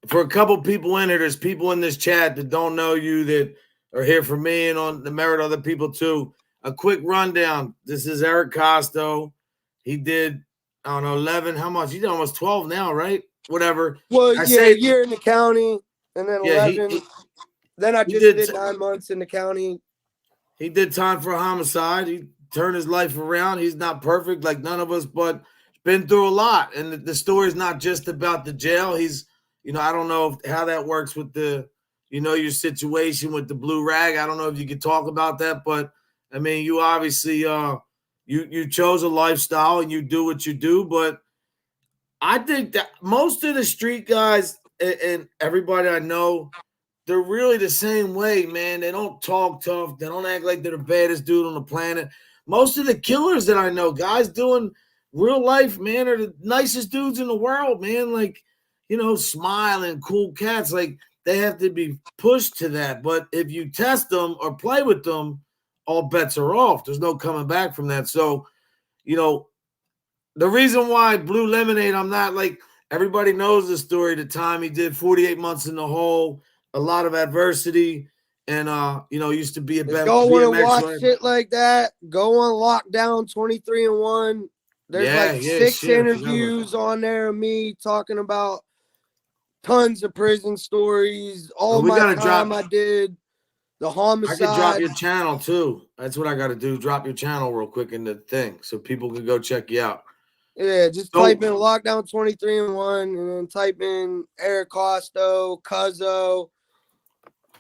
For a couple people in here, there's people in this chat that don't know you, that are here for me and on the merit of other people too. A quick rundown. This is Eric Costo. He did, I don't know, 11. How much? He's almost 12 now, right? Whatever. Well, a year in the county, and then 11. Then I just did 9 months in the county. He did time for a homicide. He turned his life around. He's not perfect like none of us, but been through a lot. And the story is not just about the jail. He's, I don't know how that works with the, your situation with the blue rag. I don't know if you could talk about that, but I mean, you obviously, you chose a lifestyle and you do what you do. But I think that most of the street guys and everybody I know, they're really the same way, man. They don't talk tough. They don't act like they're the baddest dude on the planet. Most of the killers that I know, guys doing real life, man, are the nicest dudes in the world, man. Like, you know, smiling, cool cats. Like, they have to be pushed to that. But if you test them or play with them, all bets are off. There's no coming back from that. So, you know, the reason why Blue Lemonade, I'm not like, everybody knows the story. The time he did 48 months in the hole, a lot of adversity, and you know, used to be a If y'all want to watch rider. shit like that, go on Lockdown 23-1. There's six interviews on there of me talking about tons of prison stories, all my time I did, the homicide. I could drop your channel too. That's what I got to do. Drop your channel real quick in the thing so people can go check you out. Yeah, just type in Lockdown 23-1 and then type in Eric Costo, Cuzzo.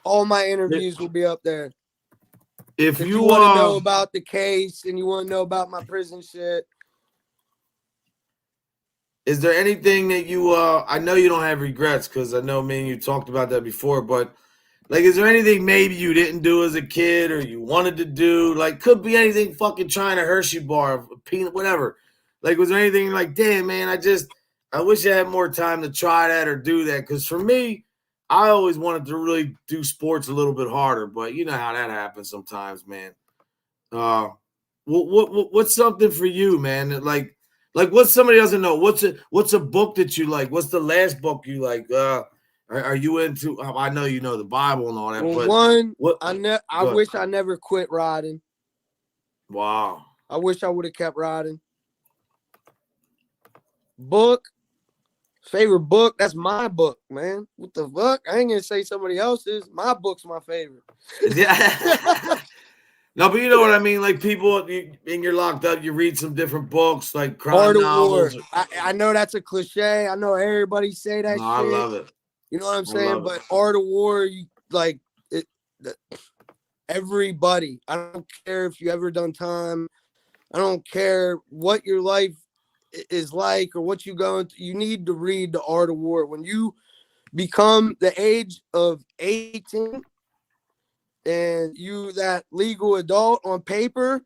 All my interviews will be up there. If you want to know about the case and you want to know about my prison shit. Is there anything that you I know you don't have regrets because I know me and you talked about that before, but like, is there anything maybe you didn't do as a kid or you wanted to do? Like, could be anything, fucking trying a Hershey bar, peanut, whatever. Like, was there anything like, damn, man, I wish I had more time to try that or do that? Because for me, I always wanted to really do sports a little bit harder, but you know how that happens sometimes, man. What's something for you, man? Like what somebody doesn't know. What's a book that you like? What's the last book you like? Are you into? I know you know the Bible and all that. Well, but I wish I never quit riding. Wow. I wish I would have kept riding. Book. Favorite book? That's my book, man. What the fuck? I ain't gonna say somebody else's. My book's my favorite. Yeah. No, but you know what I mean. Like, people, when you're locked up, you read some different books, like crime novels. I know that's a cliche. I know everybody say that shit. I love it. You know what I'm saying? But Art of War, you like it. Everybody. I don't care if you ever done time. I don't care what your life is like or what you going through. You need to read The Art of War. When you become the age of 18 and you that legal adult on paper,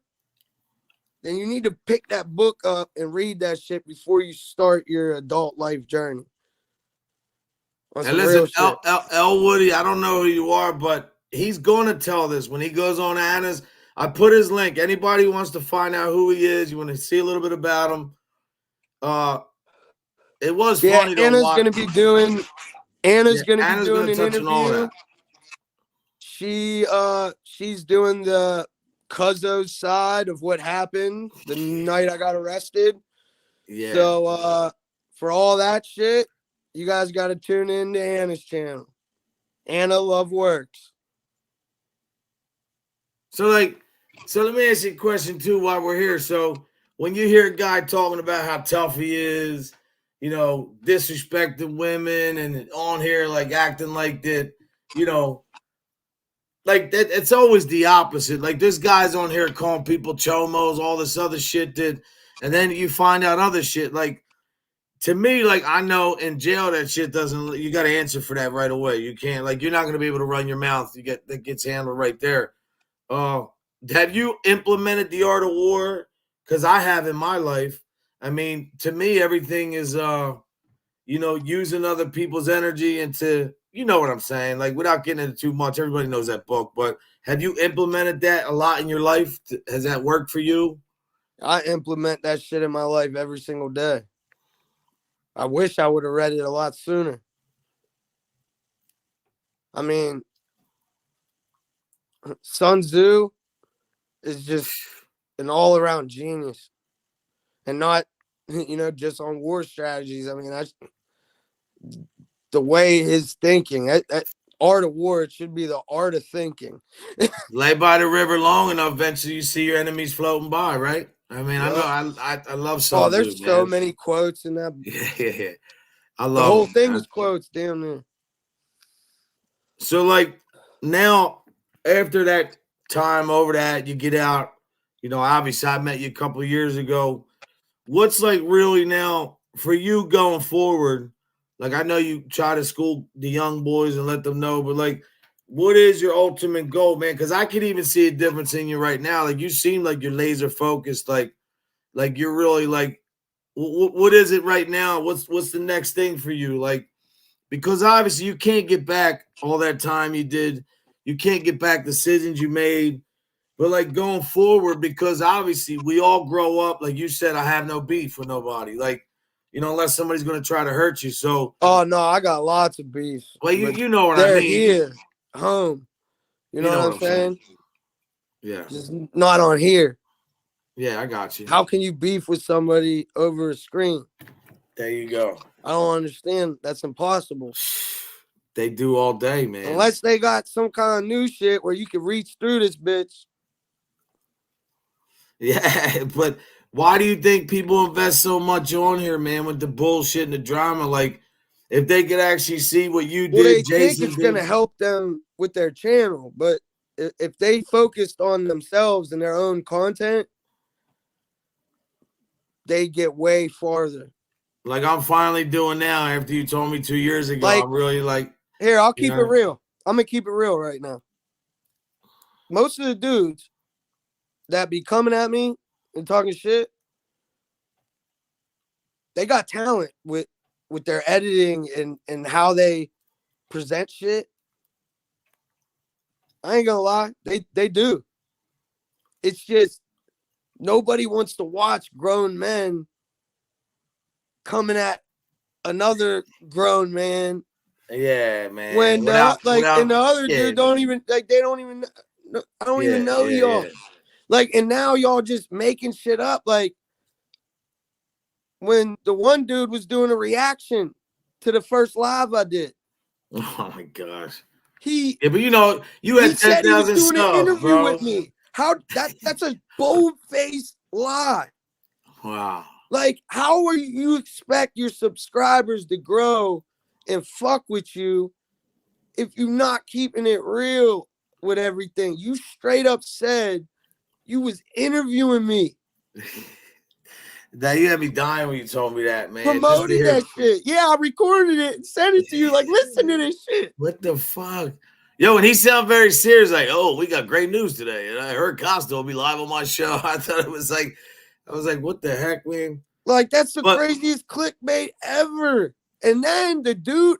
then you need to pick that book up and read that shit before you start your adult life journey. And listen, L Woody, I don't know who you are, but he's going to tell this when he goes on Anna's. I put his link. Anybody who wants to find out who he is, you want to see a little bit about him. It was funny. Anna's gonna be doing an interview. She's doing the Cuzzo's side of what happened the night I got arrested. Yeah. So for all that shit, you guys got to tune in to Anna's channel. Anna Love Works. So let me ask you a question too while we're here. So when you hear a guy talking about how tough he is, you know, disrespecting women and on here like acting like that, you know, like that, it's always the opposite. Like, this guy's on here calling people chomos, all this other shit and then you find out other shit. Like, to me, like, I know in jail that shit doesn't, you got to answer for that right away. You can't, like, you're not going to be able to run your mouth. That gets handled right there. Have you implemented the Art of War? Because I have in my life. I mean, to me, everything is, you know, using other people's energy into, you know what I'm saying? Like, without getting into too much, everybody knows that book. But have you implemented that a lot in your life? Has that worked for you? I implement that shit in my life every single day. I wish I would have read it a lot sooner. I mean, Sun Tzu is just an all-around genius. And not, you know, just on war strategies. I mean, that's the way his thinking. Art of War, it should be the art of thinking. Lay by the river long enough, eventually you see your enemies floating by, right? I mean, I know, I love Sun Tzu. Oh, there's so many quotes in that. Yeah. I love the whole thing is quotes, damn near. So, like, now, after that time over that, you get out, you know, obviously I met you a couple of years ago. What's, like, really now for you going forward, Like, I know you try to school the young boys and let them know, but like, what is your ultimate goal, man? Because I can even see a difference in you right now. Like, you seem like you're laser focused. Like you're really like, what is it right now? What's the next thing for you? Like, because obviously you can't get back all that time you did. You can't get back decisions you made. But like going forward, because obviously we all grow up, like you said, I have no beef with nobody. Like, unless somebody's gonna try to hurt you. So oh no, I got lots of beef. well, you know what I they're mean. Here, home. You know what I'm saying? Yeah. Just not on here. Yeah, I got you. How can you beef with somebody over a screen? There you go. I don't understand. That's impossible. They do all day, man. Unless they got some kind of new shit where you can reach through this bitch. Yeah, but why do you think people invest so much on here, man, with the bullshit and the drama? Like, if they could actually see what you did, They Jason think it's going to help them with their channel, but if they focused on themselves and their own content, they get way farther. Like I'm finally doing now after you told me 2 years ago. I'm really like, here, I'll keep it real. I'm going to keep it real right now. Most of the dudes that be coming at me and talking shit, they got talent with their editing and how they present shit. I ain't gonna lie, they do. It's just nobody wants to watch grown men coming at another grown man. Yeah, man. When the other dude don't even like, they don't even. I don't even know y'all. Yeah. Like, and now y'all just making shit up. Like when the one dude was doing a reaction to the first live I did. Oh my gosh. But you had 10,000 subs, an interview bro. with me. How that's a bold-faced lie. Wow. Like, how are you expect your subscribers to grow and fuck with you if you're not keeping it real with everything? You straight up said you was interviewing me. Now you had me dying when you told me that, man. Promoting that shit. Yeah, I recorded it and sent it to you. Like, listen to this shit. What the fuck? Yo, and he sounded very serious, like, oh, we got great news today. And I heard Costo will be live on my show. I thought it was like, I was like, what the heck, man? Like, that's the craziest clickbait ever. And then the dude,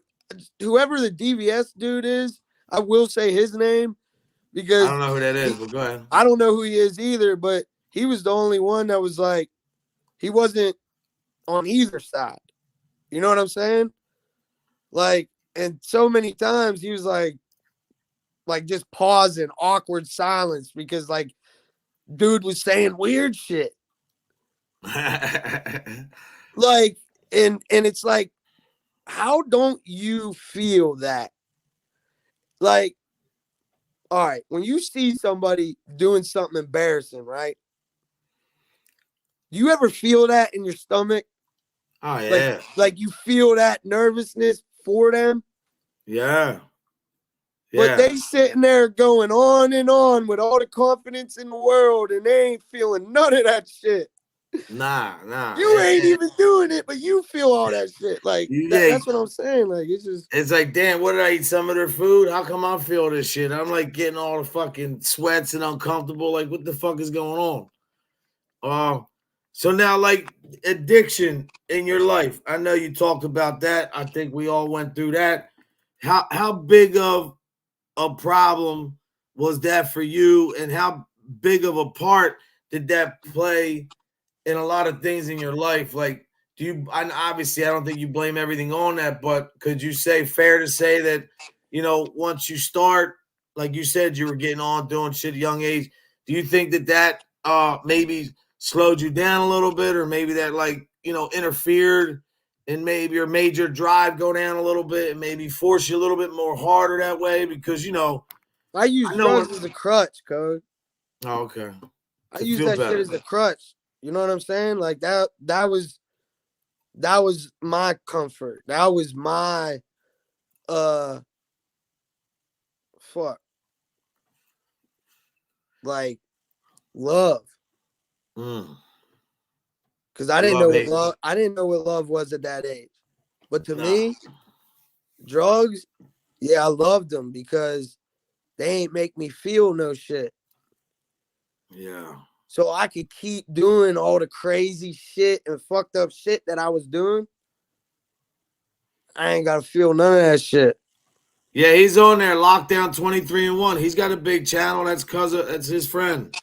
whoever the DVS dude is, I will say his name because I don't know who that is, but go ahead. I don't know who he is either, but he was the only one that was like, he wasn't on either side. You know what I'm saying? Like, and so many times he was like just pausing, awkward silence because like dude was saying weird shit. Like, and it's like, how don't you feel that? Like, all right, when you see somebody doing something embarrassing, right? Do you ever feel that in your stomach? Oh, yeah. Like you feel that nervousness for them? Yeah. But they sitting there going on and on with all the confidence in the world, and they ain't feeling none of that shit. Nah. You ain't even doing it, but you feel all that shit. Like, that's what I'm saying. Like, it's like, damn, what did I eat? Some of their food? How come I feel this shit? I'm like getting all the fucking sweats and uncomfortable. Like, what the fuck is going on? So now, like, addiction in your life. I know you talked about that. I think we all went through that. How big of a problem was that for you, and how big of a part did that play in a lot of things in your life? Like, obviously I don't think you blame everything on that, but could you say, fair to say that, once you start, like you said, you were getting on doing shit at a young age, do you think that maybe slowed you down a little bit, or maybe that interfered and maybe or made your drive go down a little bit and maybe force you a little bit more harder that way? Because I use drugs as a crutch, code. Oh, okay. I use that shit as a crutch. You know what I'm saying? Like that was my comfort. That was my like love. Cause I didn't know what love was at that age. But to me, drugs, yeah, I loved them because they ain't make me feel no shit. Yeah. So I could keep doing all the crazy shit and fucked up shit that I was doing. I ain't got to feel none of that shit. Yeah, he's on there, Lockdown 23-1. He's got a big channel. That's his friend.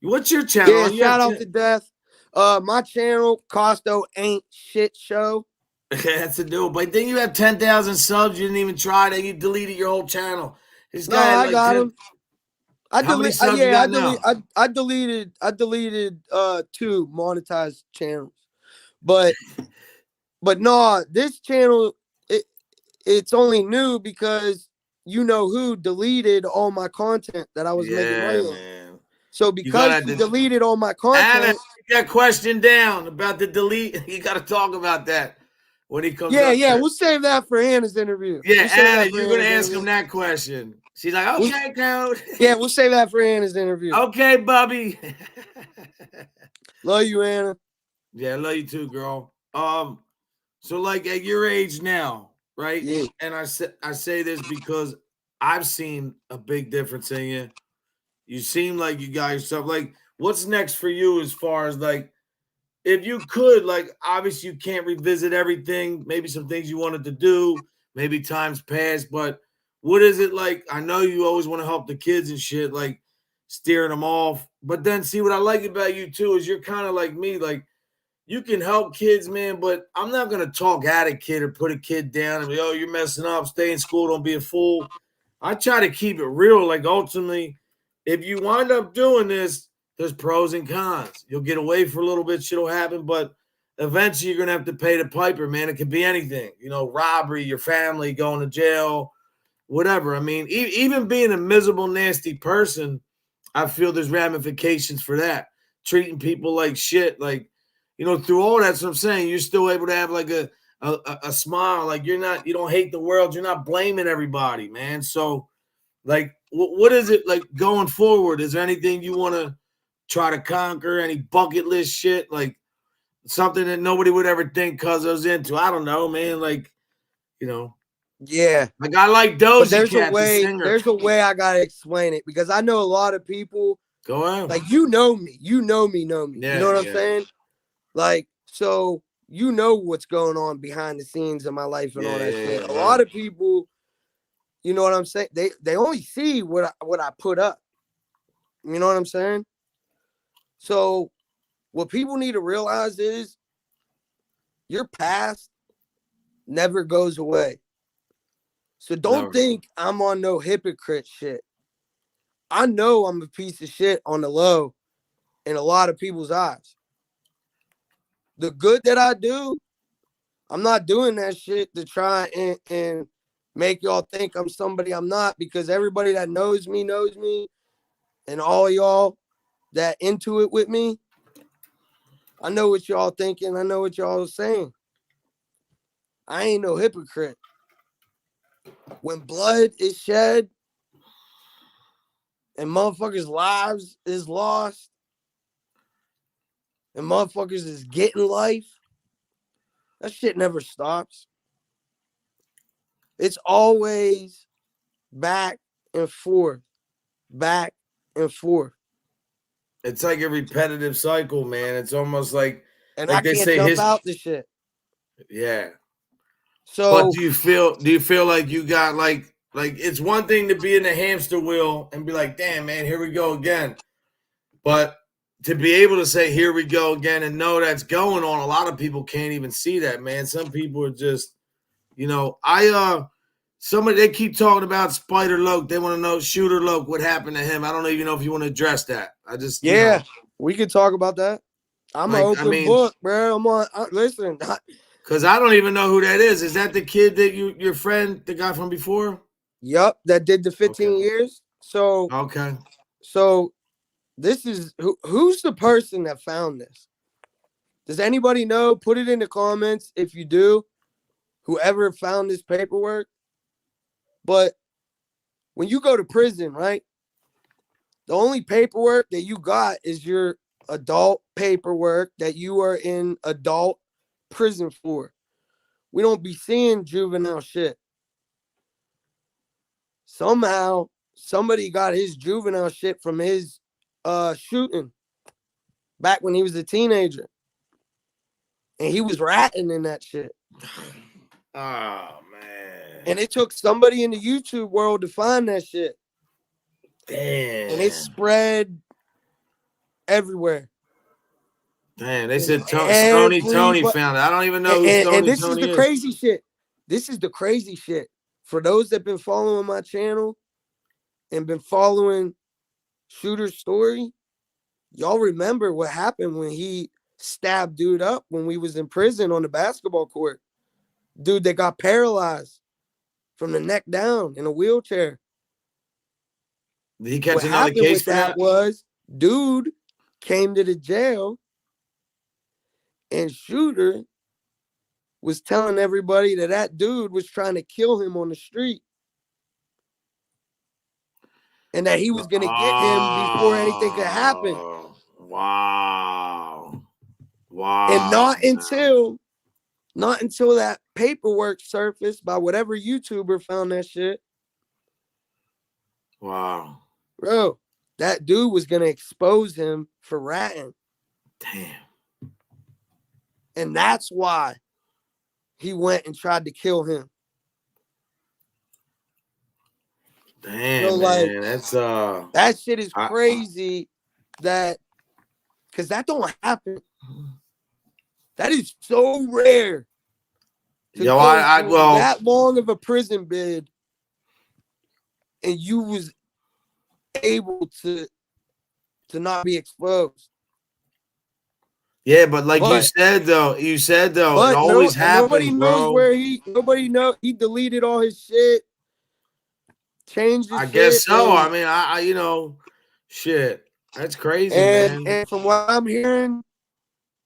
What's your channel? Yeah, shout out to Death. My channel, Costo Ain't Shit Show. That's a new. But then you have 10,000 subs. You didn't even try that. You deleted your whole channel. This guy I got him. How many subs you got now? I deleted 2 monetized channels. But no, this channel it's only new because you know who deleted all my content that I was making money on. Man. So because he deleted all my content, Anna, get that question down about the delete. You got to talk about that when he comes. Yeah, we'll save that for Anna's interview. Yeah, Anna, you're gonna ask him that question. She's like, okay, Code. Yeah, we'll save that for Anna's interview. Okay, Bubby. Love you, Anna. Yeah, I love you too, girl. So like at your age now, right? Yeah. And I say this because I've seen a big difference in you. You seem like you got yourself. Like, what's next for you as far as like, if you could, like, obviously you can't revisit everything. Maybe some things you wanted to do. Maybe times past, but what is it like? I know you always want to help the kids and shit, like steering them off. But then see what I like about you too is you're kind of like me, like you can help kids, man, but I'm not gonna talk at a kid or put a kid down and be, oh, you're messing up, stay in school, don't be a fool. I try to keep it real. Like ultimately, if you wind up doing this, there's pros and cons. You'll get away for a little bit, shit'll happen, but eventually you're gonna have to pay the piper, man. It could be anything, robbery, your family, going to jail, whatever. I mean, even being a miserable, nasty person, I feel there's ramifications for that. Treating people like shit, like, through all that's what I'm saying, you're still able to have like a smile. Like you don't hate the world. You're not blaming everybody, man. So like, what is it like going forward? Is there anything you want to try to conquer? Any bucket list shit? Like something that nobody would ever think Cuzzo's into? I don't know, man. Like, yeah. Like I like Doja Cat, the singer. There's a way I gotta explain it because I know a lot of people. Go on. Like you know me. Yeah, you know what I'm saying? Like, so you know what's going on behind the scenes of my life and all that shit. A lot of people, you know what I'm saying? They only see what I put up. You know what I'm saying? So what people need to realize is your past never goes away. So don't think I'm on no hypocrite shit. I know I'm a piece of shit on the low in a lot of people's eyes. The good that I do, I'm not doing that shit to try and make y'all think I'm somebody I'm not, because everybody that knows me, and all y'all that into it with me, I know what y'all thinking. I know what y'all saying. I ain't no hypocrite. When blood is shed and motherfuckers' lives is lost and motherfuckers is getting life, that shit never stops. It's always back and forth, back and forth. It's like a repetitive cycle, man. It's almost like, and I can't jump out the shit. Yeah. So, but do you feel like you got like it's one thing to be in the hamster wheel and be like, damn, man, here we go again. But to be able to say, here we go again, and know that's going on, a lot of people can't even see that, man. Some people are just, somebody, they keep talking about Spider Loke. They want to know Shooter Loke, what happened to him. I don't even know if you want to address that. We could talk about that. I'm an open book, bro. I'm on. Listen, because I don't even know who that is. Is that the kid that your friend, the guy from before? Yup, that did the 15 years. So So this is who's the person that found this? Does anybody know? Put it in the comments if you do. Whoever found this paperwork. But when you go to prison, right? The only paperwork that you got is your adult paperwork that you are in adult prison for. we don't be seeing juvenile shit. Somehow, somebody got his juvenile shit from his shooting back when he was a teenager. And he was ratting in that shit. Oh, man. And it took somebody in the YouTube world to find that shit. Damn. And it spread everywhere. Damn, they said Tony found it. I don't even know who Tony and this Tony is the crazy shit. This is the crazy shit. For those that been following my channel and been following Shooter's story, y'all remember what happened when he stabbed dude up when we was in prison on the basketball court. Dude that got paralyzed from the neck down in a wheelchair. Did he catch another case for that? Was dude came to the jail and Shooter was telling everybody that dude was trying to kill him on the street. And that he was going to get him before anything could happen. Wow. And not until that paperwork surfaced by whatever YouTuber found that shit. Wow. Bro, that dude was going to expose him for ratting. Damn. And that's why he went and tried to kill him. Damn, so, man, that's that shit is crazy. Because that don't happen. That is so rare. Yo, well, that long of a prison bid, and you was able to not be exposed. Yeah, but you said though, it always happens. Nobody knows where nobody knows. He deleted all his shit. Changed his shit. I guess so. I mean, I shit. That's crazy, man. And from what I'm hearing,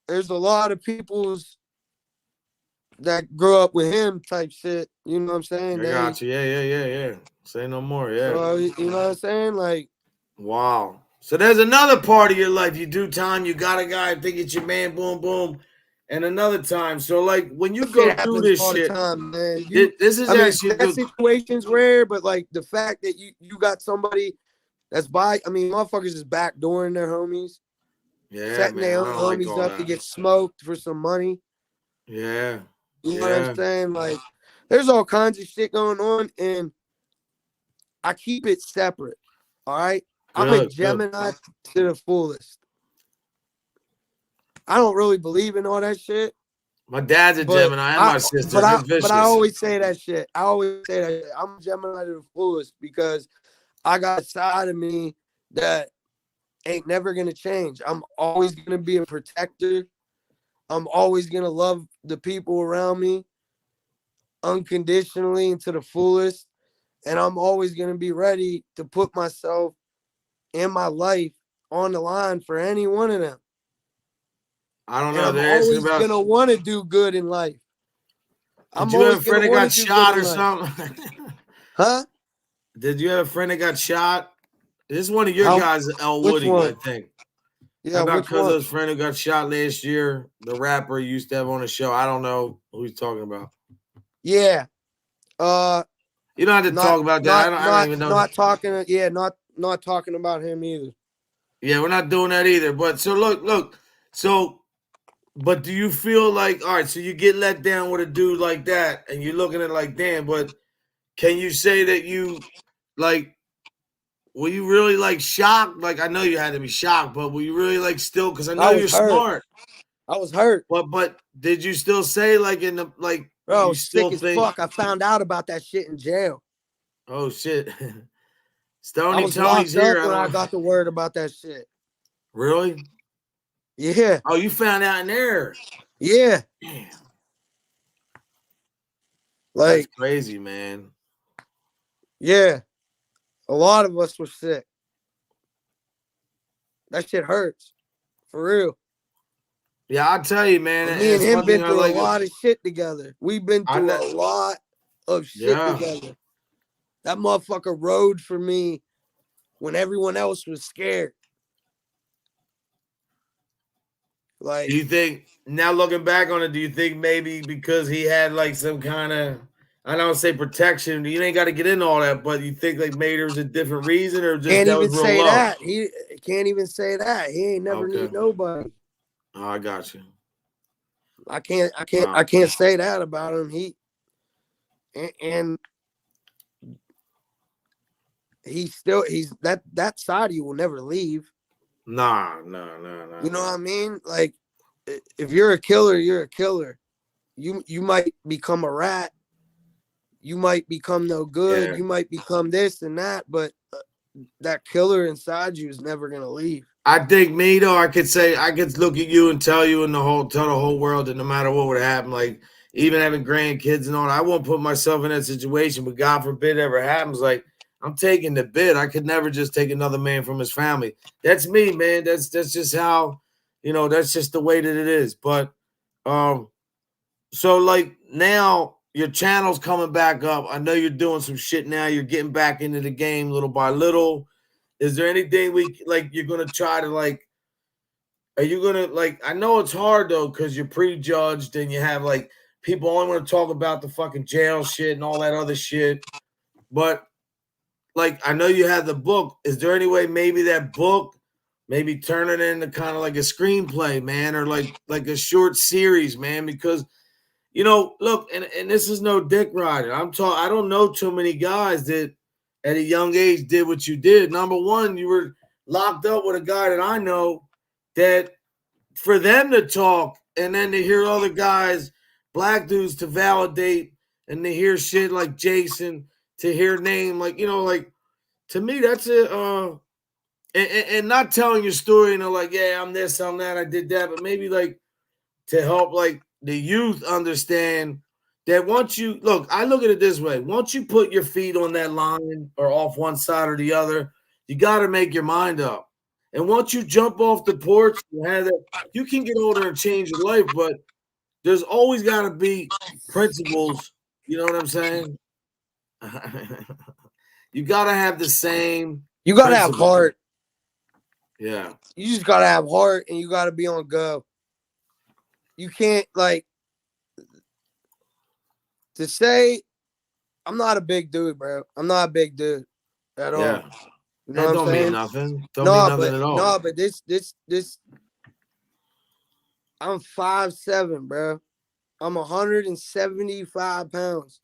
there's a lot of people's that grew up with him type shit. You know what I'm saying? I got you. Yeah. Say no more. Yeah. So, you know what I'm saying? Like, wow. So there's another part of your life. You do time. You got a guy. Think it's your man. Boom, boom. And another time. So like when you go through this shit, time, man. This is actually that situation's rare, but like the fact that you got somebody that's motherfuckers is backdooring their homies. Yeah, setting man, their own homies up to get smoked for some money. Yeah. You know what I'm saying? Like, there's all kinds of shit going on, and I keep it separate. All right? I'm a Gemini to the fullest. I don't really believe in all that shit. My dad's a Gemini and my sister. But I always say that shit. I'm a Gemini to the fullest because I got a side of me that ain't never going to change. I'm always going to be a protector. I'm always going to love the people around me unconditionally and to the fullest. And I'm always going to be ready to put myself and my life on the line for any one of them. I don't know. I'm always going to want to do good in life. Did you have a friend that got shot or something? Huh? Did you have a friend that got shot? This is one of your guys, El Woody, I think. Yeah, my cousin's friend who got shot last year, the rapper he used to have on the show. I don't know who he's talking about. Yeah. You don't have to talk about that. I don't even know. Not talking about him either. Yeah, we're not doing that either. But so look. So, but do you feel like, all right, so you get let down with a dude like that and you're looking at it like, damn, but can you say that you, like, were you really, like, shocked? Like, I know you had to be shocked, but were you really, like, still, because I know you're smart. I was hurt. But did you still say, like, in the, like, bro, you still sick think, as fuck. I found out about that shit in jail. Oh, shit. I was Tony's here. When I got the word about that shit. Really? Yeah. Oh, you found out in there? Yeah. Damn. Like, that's crazy, man. Yeah. A lot of us were sick. That shit hurts. For real. Yeah, I'll tell you, man. Me and him been through a lot of shit together. We've been through a lot of shit together. That motherfucker rode for me when everyone else was scared. Like, do you think now looking back on it, do you think maybe because he had like some kind of, I don't say protection, you ain't got to get into all that, but you think like maybe there was a different reason or just can't that even was real say low? that. He can't even say that. He ain't never need nobody. Oh, I got you. I can't say that about him. And he's that side of you will never leave. Nah. You know what I mean? Like, if you're a killer, you're a killer. You might become a rat. You might become no good. Yeah. You might become this and that, but that killer inside you is never gonna leave. I think me though, I could look at you and tell the whole world that no matter what would happen, like even having grandkids and all, I won't put myself in that situation. But God forbid it ever happens, like I'm taking the bid. I could never just take another man from his family. That's me, man. That's just how, that's just the way that it is. But so like now your channel's coming back up. I know you're doing some shit now. You're getting back into the game little by little. Is there anything you're gonna try to like? Are you gonna like? I know it's hard though because you're prejudged and you have like people only want to talk about the fucking jail shit and all that other shit. But like, I know you have the book. Is there any way maybe that book, maybe turn it into kind of like a screenplay, man, or like a short series, man? Because look, and this is no dick riding. I don't know too many guys that at a young age did what you did. Number one, you were locked up with a guy that I know that for them to talk and then to hear other guys, black dudes to validate and to hear shit like Jason, to hear name, like, like to me, that's and not telling your story, like, yeah, I'm this, I'm that, I did that, but maybe like to help like the youth understand that once you look, I look at it this way: once you put your feet on that line or off one side or the other, you got to make your mind up. And once you jump off the porch, you can get older and change your life, but there's always got to be principles. You know what I'm saying? You got to have the same. You got to have heart. Yeah. You just got to have heart, and you got to be on go. You can't like to say I'm not a big dude, bro. I'm not a big dude at all. Yeah. You know what I'm saying? Mean nothing. Don't mean nothing at all. No, but this I'm 5'7", bro. I'm 175 pounds.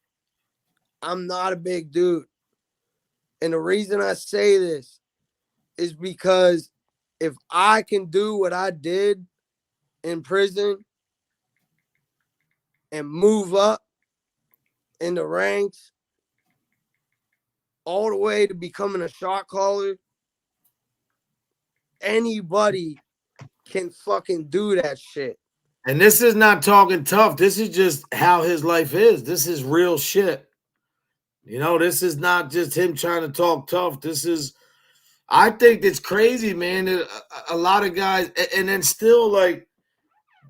I'm not a big dude. And the reason I say this is because if I can do what I did in prison and move up in the ranks all the way to becoming a shot caller, anybody can fucking do that shit. And this is not talking tough. This is just how his life is. This is real shit. This is not just him trying to talk tough. This is, I think it's crazy, man. That a lot of guys, and then still like,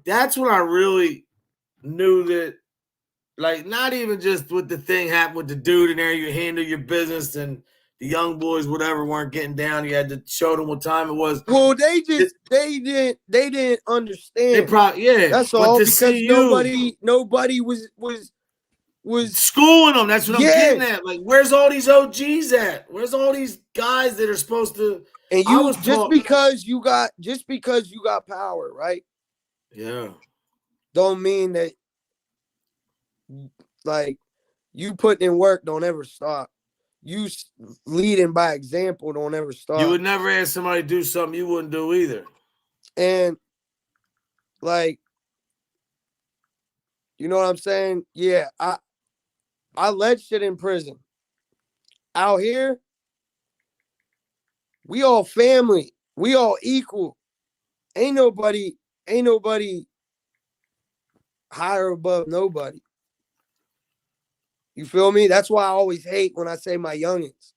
that's when I really knew that, like, not even just with the thing happened with the dude in there, you handle your business and the young boys, whatever, weren't getting down. You had to show them what time it was. Well, they didn't understand. They probably, yeah. That's all, because nobody was schooling them. That's what I'm getting at. Like, where's all these OGs at? Where's all these guys that are supposed to? And because you got power, right? Yeah. Don't mean that like you putting in work don't ever stop. You leading by example don't ever stop. You would never ask somebody to do something you wouldn't do either. And like, you know what I'm saying? Yeah, I led shit in prison. Out here, we all family. We all equal. Ain't nobody higher above nobody. You feel me? That's why I always hate when I say my youngins.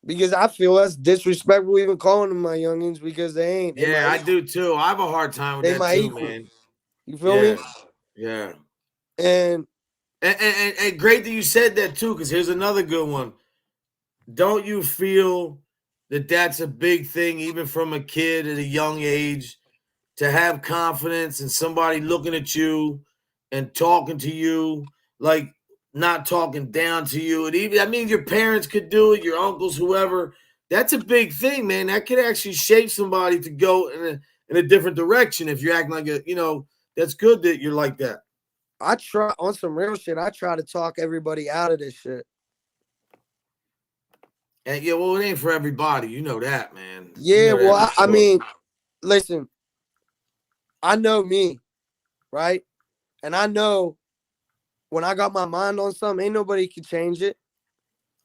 Because I feel that's disrespectful even calling them my youngins, because they ain't. Yeah, I do too. I have a hard time with that too, man. You feel me? Yeah. And great that you said that too, because here's another good one. Don't you feel that's a big thing, even from a kid at a young age, to have confidence in somebody looking at you and talking to you, like not talking down to you. And even, I mean, your parents could do it, your uncles, whoever. That's a big thing, man. That could actually shape somebody to go in a different direction if you're acting like a, that's good that you're like that. I try on some real shit. I try to talk everybody out of this shit. And yeah, well, it ain't for everybody. You know that, man. Yeah, well, I mean, listen, I know me, right? And I know when I got my mind on something, ain't nobody can change it.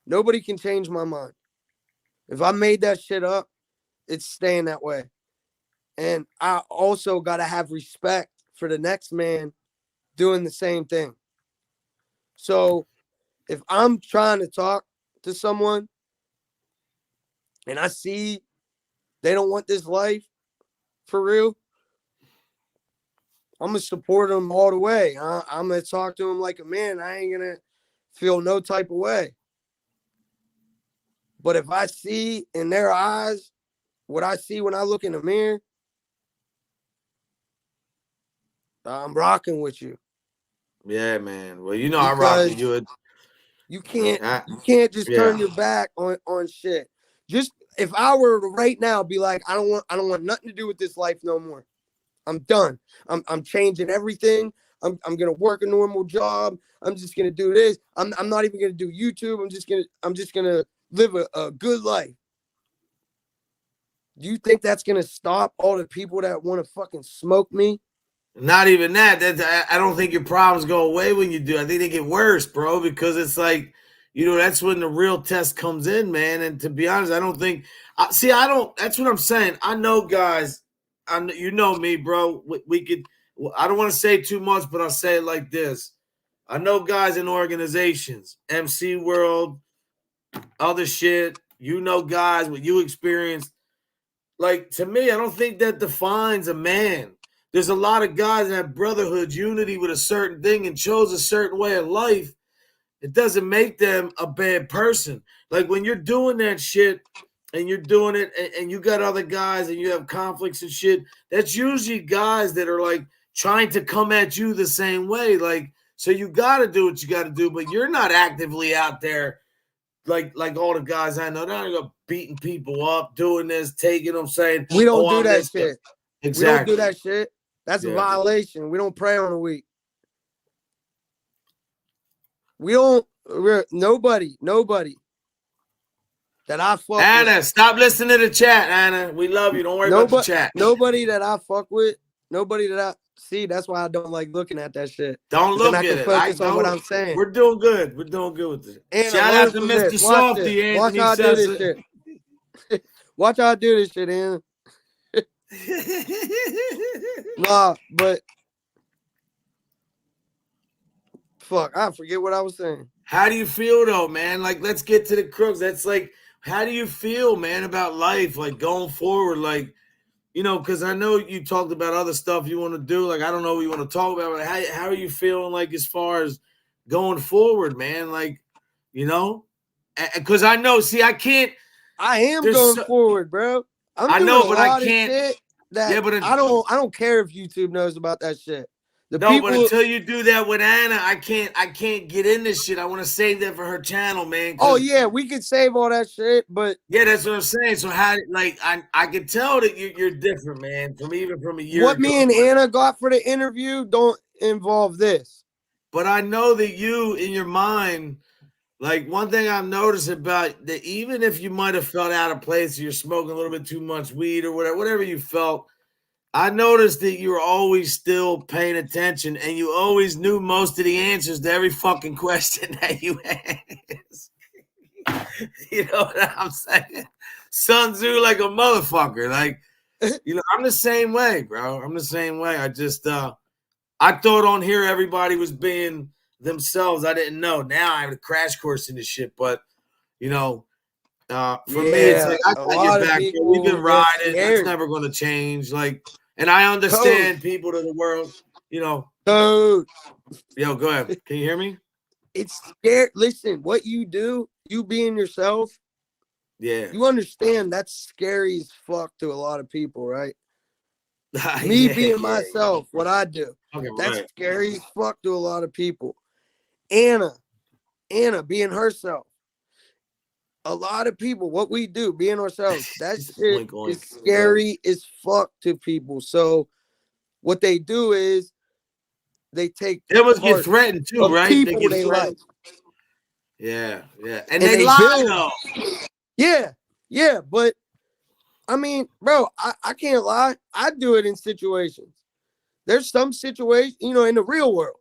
Nobody can change my mind. If I made that shit up, it's staying that way. And I also got to have respect for the next man doing the same thing. So if I'm trying to talk to someone and I see they don't want this life for real, I'm going to support them all the way. I'm going to talk to them like a man. I ain't going to feel no type of way. But if I see in their eyes what I see when I look in the mirror, I'm rocking with you. Yeah, man. Well, I rock with you. You can't just turn your back on shit. Just if I were to right now be like, I don't want nothing to do with this life no more. I'm done. I'm changing everything. I'm gonna work a normal job. I'm just gonna do this. I'm not even gonna do YouTube. I'm just gonna live a good life. Do you think that's gonna stop all the people that want to fucking smoke me? Not even that. I don't think your problems go away when you do. I think they get worse, bro, because it's like, that's when the real test comes in, man. And to be honest, I don't think. That's what I'm saying. I know guys. You know me, bro. We could. I don't want to say too much, but I'll say it like this. I know guys in organizations, MC World, other shit. Guys, what you experienced. Like, to me, I don't think that defines a man. There's a lot of guys that have brotherhood, unity with a certain thing and chose a certain way of life. It doesn't make them a bad person. Like, when you're doing that shit and you're doing it and you got other guys and you have conflicts and shit, that's usually guys that are like trying to come at you the same way. Like, so you got to do what you got to do, but you're not actively out there like all the guys I know. They're not beating people up, doing this, taking them, saying, we don't do that shit. Exactly. We don't do that shit. That's a violation. We don't pray on a week. Nobody that I fuck Anna, with. stop listening to the chat, Anna. We love you. Don't worry about the chat. Nobody that I fuck with, nobody that I see, that's why I don't like looking at that shit. Don't look at it. Focus on what I'm saying. We're doing good. We're doing good with it. Anna, shout out to Mr. Softy, Anthony. Watch how I do this shit. Watch how I do this shit, Anna. Nah, but fuck, I forget what I was saying. How do you feel though, man? Like, let's get to the crux. That's like, how do you feel, man, about life? Like, going forward, like, because I know you talked about other stuff you want to do. Like, I don't know what you want to talk about, but how are you feeling, like, as far as going forward, man? Like, because I know, see, I can't. I am going forward, bro. I know, but I can't. I don't care if YouTube knows about that shit. But until you do that with Anna, I can't get in this shit. I want to save that for her channel, man. Oh yeah, we could save all that shit, but yeah, that's what I'm saying. So how, like, I can tell that you're different, man. From a year what ago. Me and Anna got for the interview don't involve this. But I know that you, in your mind, like, one thing I've noticed about that, even if you might have felt out of place, or you're smoking a little bit too much weed or whatever you felt, I noticed that you were always still paying attention and you always knew most of the answers to every fucking question that you asked. You know what I'm saying? Sun Tzu like a motherfucker. Like, I'm the same way, bro. I'm the same way. I just, I thought on here everybody was being themselves. I didn't know. Now I have a crash course in this shit, but, for me, it's like, I got your back. We've been riding. It's never going to change. Like, and I understand people to the world, Yo, go ahead. Can you hear me? It's scary. Listen, what you do, you being yourself, Yeah. You understand that's scary as fuck to a lot of people, right? Me being myself, what I do. Okay, that's scary as fuck to a lot of people. Anna being herself. A lot of people, what we do, being ourselves, that shit is scary as fuck to people. So what they do is they take they must get threatened too, right? People they like. Yeah. And they lie though. Yeah, but I mean, bro, I can't lie. I do it in situations. There's some situations, in the real world.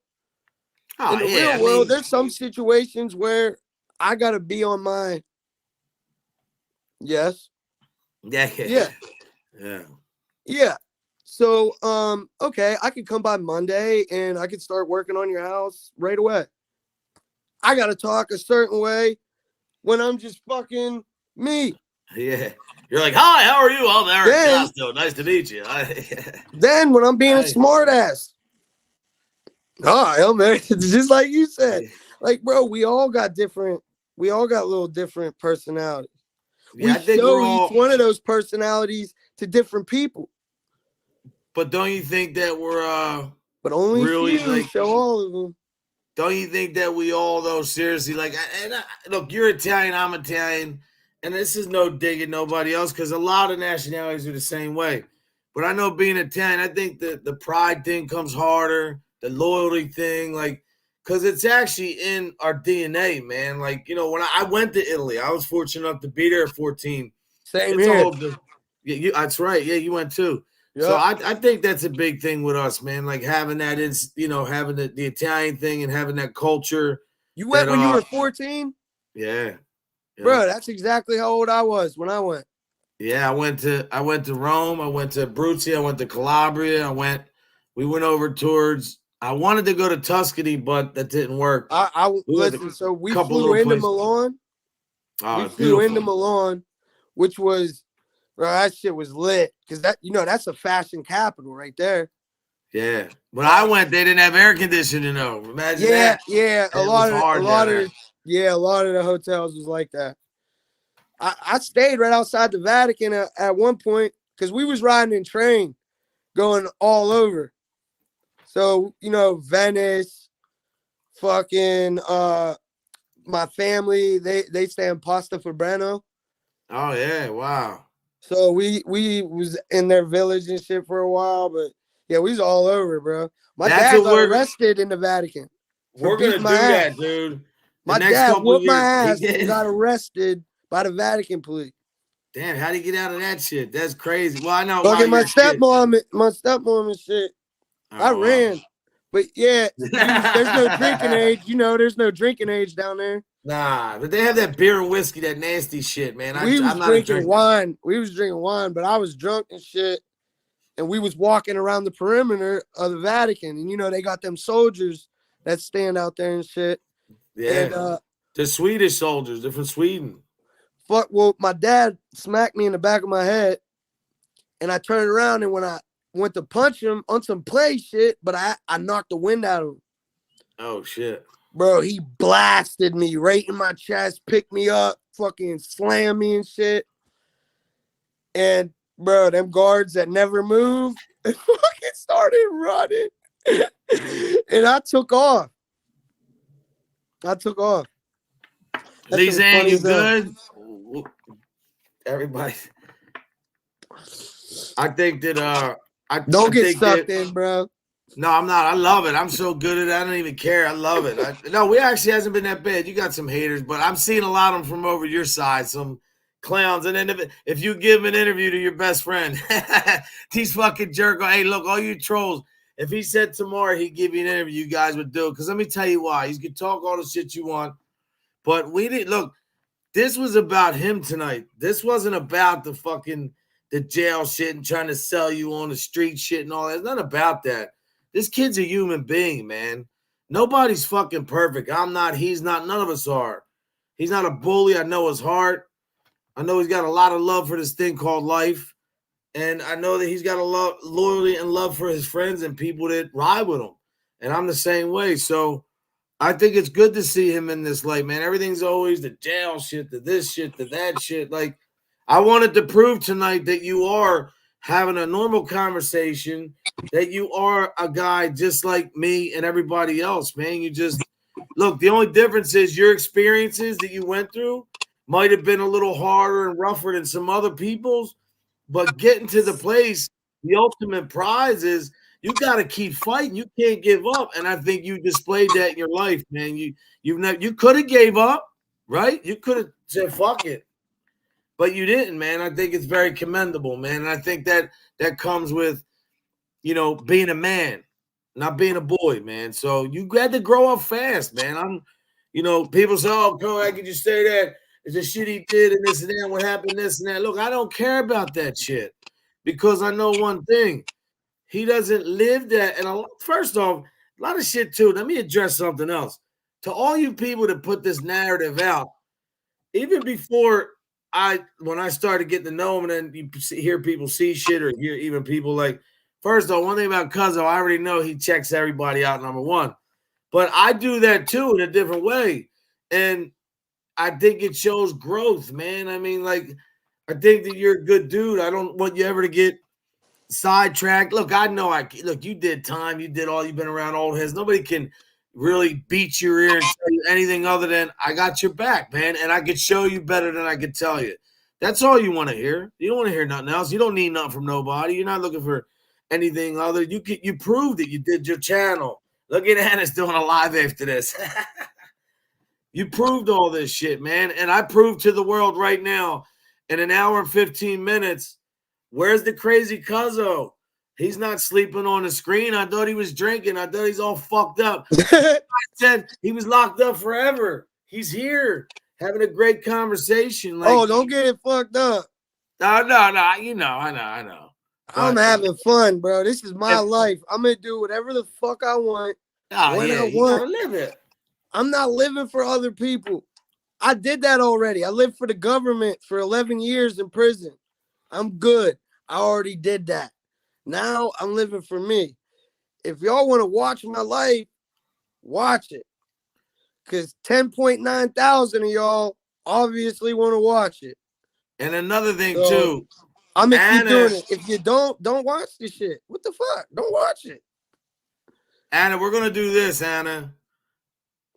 In the real world, there's some situations where I gotta be on my yes. Yeah. So, okay, I could come by Monday and I could start working on your house right away. I gotta talk a certain way when I'm just fucking me. Yeah. You're like, hi, how are you? I'm Eric Costo. Nice to meet you. Then when I'm being a smart ass, hi, I'm Eric. Just like you said. Like, bro, we all got little different personalities. Yeah, we show each one of those personalities to different people. But don't you think that we're but only really few show all of them? Don't you think that we all, though, seriously, look, you're Italian, I'm Italian, and this is no dig at nobody else because a lot of nationalities are the same way. But I know being Italian, I think that the pride thing comes harder, the loyalty thing, because it's actually in our DNA, man. When I went to Italy, I was fortunate enough to be there at 14. Same here. That's right. Yeah, you went too. Yep. So I think that's a big thing with us, man. Like having that is, having the Italian thing and having that culture. You went when you were 14? Yeah. Bro, that's exactly how old I was when I went. Yeah, I went to Rome, I went to Abruzzi, I went to Calabria, we went over towards, I wanted to go to Tuscany, but that didn't work. Listen, so we flew into Milan. We flew into Milan, which was, bro, that shit was lit because that's a fashion capital right there. Yeah, when I went, they didn't have air conditioning though. Imagine that. Yeah, a lot of the hotels was like that. I stayed right outside the Vatican at one point because we was riding in train, going all over. So Venice, fucking my family they stay in Pasta Fabrano. Oh yeah, wow. So we was in their village and shit for a while, but yeah, we was all over, bro. My dad got arrested in the Vatican. We're gonna do that, dude. My dad whooped my ass and got arrested by the Vatican police. Damn, how do you get out of that shit? That's crazy. Well, I know. Fucking my stepmom and shit. I ran. But yeah, there's no drinking age. There's no drinking age down there. Nah, but they have that beer and whiskey, that nasty shit, man. I'm not drinking wine. We was drinking wine, but I was drunk and shit. And we was walking around the perimeter of the Vatican. And, they got them soldiers that stand out there and shit. Yeah. And, the Swedish soldiers. They're from Sweden. Well, my dad smacked me in the back of my head. And I turned around, and when I went to punch him on some play shit, but I knocked the wind out of him. Oh, shit. Bro, he blasted me right in my chest, picked me up, fucking slammed me and shit. And, bro, them guards that never moved fucking started running. And I took off. Lizanne, you good? Everybody. I think that don't get sucked in, bro. No, I'm not. I love it. I'm so good at it. I don't even care. I love it. No, we actually hasn't been that bad. You got some haters, but I'm seeing a lot of them from over your side, some clowns. And then if you give an interview to your best friend, these fucking jerk. Hey, look, all you trolls. If he said tomorrow he'd give you an interview, you guys would do it. Because let me tell you why. You can talk all the shit you want, but we didn't look. This was about him tonight. This wasn't about the jail shit and trying to sell you on the street shit and all that. It's not about that. This kid's a human being, man. Nobody's fucking perfect. I'm not. He's not. None of us are. He's not a bully. I know his heart. I know he's got a lot of love for this thing called life. And I know that he's got a lot loyalty and love for his friends and people that ride with him. And I'm the same way. So I think it's good to see him in this light, man. Everything's always the jail shit, the this shit, the that shit. Like, I wanted to prove tonight that you are having a normal conversation, that you are a guy just like me and everybody else, man. You just look, the only difference is your experiences that you went through might have been a little harder and rougher than some other people's, but getting to the place, the ultimate prize is you got to keep fighting. You can't give up, and I think you displayed that in your life, man. You could have gave up, right? You could have said fuck it, but you didn't, man. I think it's very commendable, man, and I think that comes with being a man, not being a boy, man. So you had to grow up fast, man. People say, "Oh, bro, how could you say that? It's the shit he did and this and that. What happened, this and that." Look, I don't care about that shit because I know one thing. He doesn't live that. And first off, a lot of shit too. Let me address something else. To all you people that put this narrative out, even before when I started getting to know him, and then you hear people see shit or hear even people like, first off, one thing about Costo, I already know he checks everybody out, number one. But I do that too in a different way. And I think it shows growth, man. I mean, like, I think that you're a good dude. I don't want you ever to get sidetracked. Look, I know you did time, you've been around old heads. Nobody can really beat your ear and tell you anything other than I got your back, man, and I could show you better than I could tell you. That's all you want to hear. You don't want to hear nothing else. You don't need nothing from nobody. You're not looking for anything other. You proved it. You did your channel. Look at Anna's doing a live after this. You proved all this shit, man, and I proved to the world right now in an hour and 15 minutes. Where's the crazy Cuzzo? He's not sleeping on the screen. I thought he was drinking. I thought he's all fucked up. I said he was locked up forever. He's here having a great conversation. Like, don't get it fucked up. No. I know. I'm having fun, bro. This is my life. I'm gonna do whatever the fuck I want. When I you want. gotta live it. I'm not living for other people. I did that already. I lived for the government for 11 years in prison. I'm good. I already did that. Now I'm living for me. If y'all want to watch my life, watch it. Because 10.9 thousand of y'all obviously want to watch it. And another thing, too. I'm going to keep doing it. If you don't watch this shit. What the fuck? Don't watch it. Anna, we're going to do this, Anna.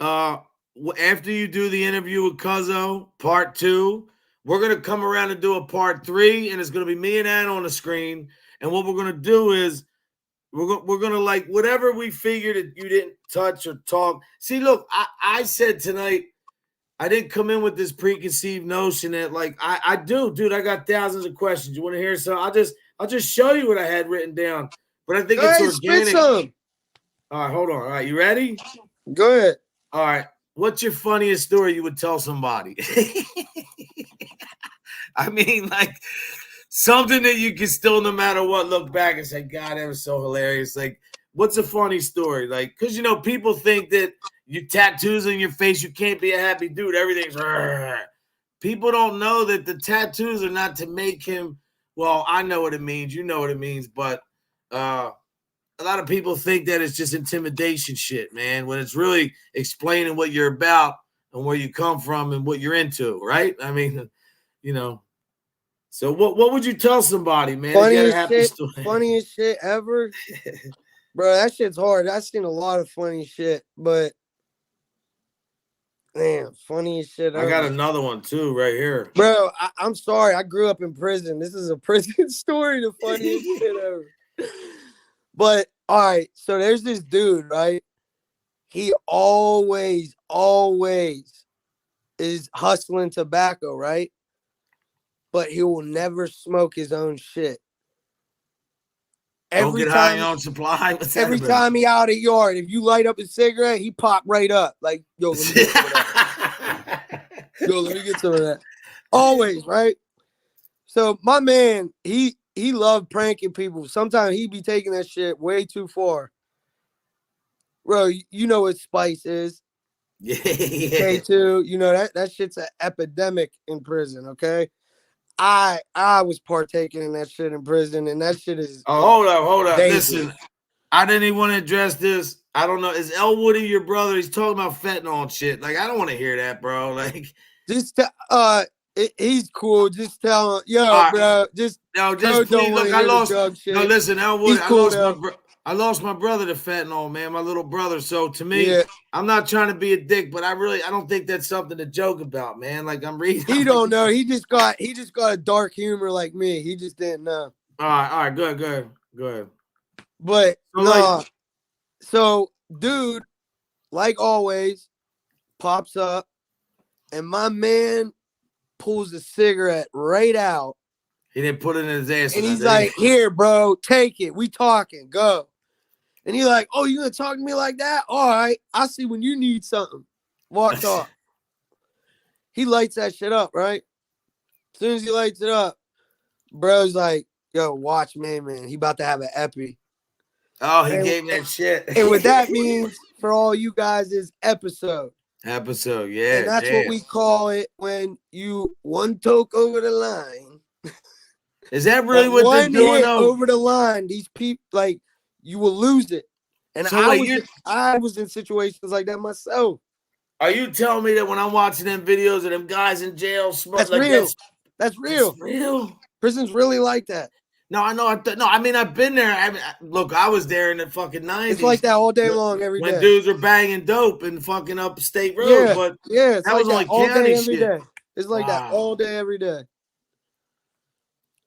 After you do the interview with Cuzzo, part 2, we're going to come around and do a part 3, and it's going to be me and Anna on the screen. And what we're going to do is we're going to, like, whatever we figured that you didn't touch or talk. See, look, I said tonight, I didn't come in with this preconceived notion that, like, I do, dude. I got thousands of questions. You want to hear some? I'll just show you what I had written down. But I think it's organic. Spit some. All right, hold on. All right, you ready? Go ahead. All right. What's your funniest story you would tell somebody? I mean, like, something that you can still, no matter what, look back and say, God, that was so hilarious. Like, what's a funny story? Like, because, people think that you tattoos on your face, you can't be a happy dude. Everything's people don't know that the tattoos are not to make him, well, I know what it means. You know what it means. But a lot of people think that it's just intimidation shit, man, when it's really explaining what you're about and where you come from and what you're into, right? I mean, So what would you tell somebody, man? Funniest shit ever? Bro, that shit's hard. I've seen a lot of funny shit, but man, funniest shit ever. I got another one too right here. Bro, I'm sorry. I grew up in prison. This is a prison story, the funniest shit ever. But all right, so there's this dude, right? He always is hustling tobacco, right? But he will never smoke his own shit. Don't get high on supply. Every time he out of yard, if you light up a cigarette, he pop right up. Like, yo, let me get some of that. Let me get some of that. Always, right? So my man, he loved pranking people. Sometimes he be taking that shit way too far. Bro, you know what spice is. Yeah. K2, that shit's an epidemic in prison, okay? I was partaking in that shit in prison, and that shit is hold up. dangerous. Listen, I didn't even want to address this. I don't know. Is El Woody your brother? He's talking about fentanyl and shit. Like, I don't want to hear that, bro. Like, just he's cool. Just tell him, yo, bro. Just please. Look, I lost. No, listen, El Woody. I lost my brother to fentanyl, man. My little brother. So to me, I'm not trying to be a dick, but I don't think that's something to joke about, man. Like I'm reading. He don't know. He just got a dark humor like me. He just didn't know. All right, go ahead. But no. So, dude, like always, pops up, and my man pulls a cigarette right out. He didn't put it in his ass. And he's like, here, bro, take it. We talking. Go. And he's like, oh, you gonna talk to me like that? All right. I see when you need something. Walked off. He lights that shit up, right? As soon as he lights it up, bro's like, yo, watch me, man. He about to have an epi. Oh, he gave that shit. And what that means for all you guys is episode. Episode, yeah. And that's what we call it when you one toke over the line. Is that really what they're doing? Over the line, these people, like, you will lose it. And so I was in situations like that myself. Are you telling me that when I'm watching them videos of them guys in jail smoke, that's like real? That's real. That's real. Prison's really like that. No, I know. I mean, I've been there. Look, I was there in the fucking 90s. It's like that all day long, every day. When dudes are banging dope and fucking up state road. Yeah, but it's that like was that only all county day, every shit. day. It's like that all day, every day.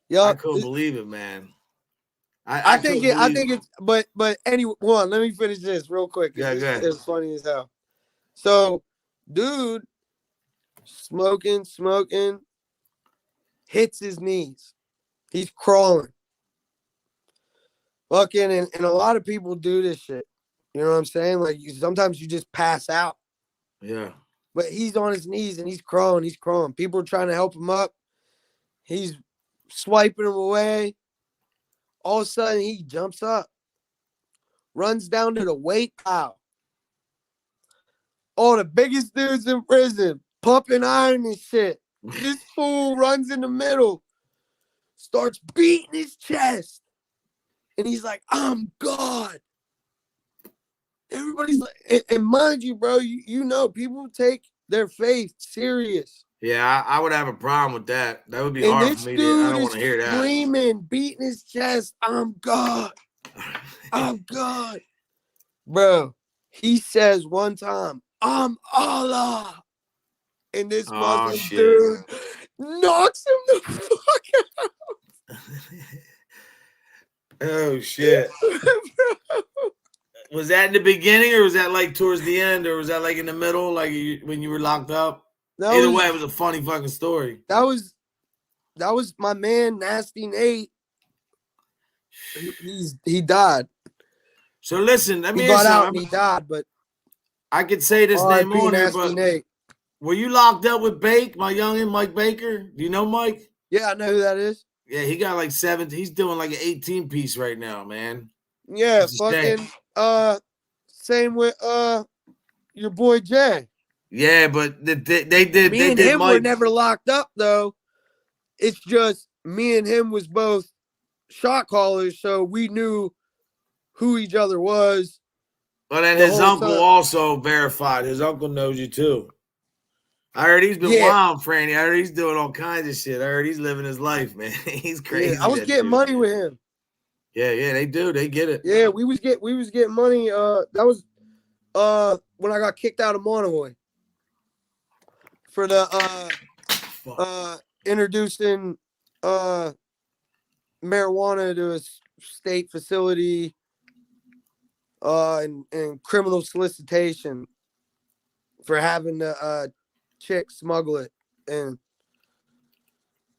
Yep. I couldn't believe it, man. I think it's, but anyway, let me finish this real quick. Yeah, it's funny as hell. So, dude, smoking, hits his knees. He's crawling. Fucking, and a lot of people do this shit. You know what I'm saying? Like, sometimes you just pass out. Yeah. But he's on his knees and he's crawling. People are trying to help him up. He's swiping him away. All of a sudden, he jumps up, runs down to the weight pile. All the biggest dudes in prison, pumping iron and shit. This fool runs in the middle, starts beating his chest. And he's like, I'm God. Everybody's like, and mind you, bro, you know, people take their faith serious. Yeah, I would have a problem with that. That would be hard for me. I don't want to hear that. Screaming, beating his chest, I'm God. I'm God. Bro, he says one time, I'm Allah. And this Muslim dude knocks him the fuck out. Oh, shit. Was that in the beginning, or was that like towards the end, or was that like in the middle, like when you were locked up? Either way, it was a funny fucking story. That was my man, Nasty Nate. He died. So listen, let me. He got out and he died, but I could say this name on here, Nasty Nate. Were you locked up with Bake, my youngin, Mike Baker? Do you know Mike? Yeah, I know who that is. Yeah, he got like 7. He's doing like an 18 piece right now, man. Yeah, fucking same with your boy Jay. Yeah, but they did. Me and him were never locked up though. It's just me and him was both shot callers, so we knew who each other was. But then his uncle also verified. His uncle knows you too. I heard he's been wild, Franny. I heard he's doing all kinds of shit. I heard he's living his life, man. He's crazy. Yeah, I was getting money with him. Yeah, they do. They get it. Yeah, we was getting money. That was when I got kicked out of Monomoy for the introducing marijuana to a state facility and criminal solicitation for having the chick smuggle it, and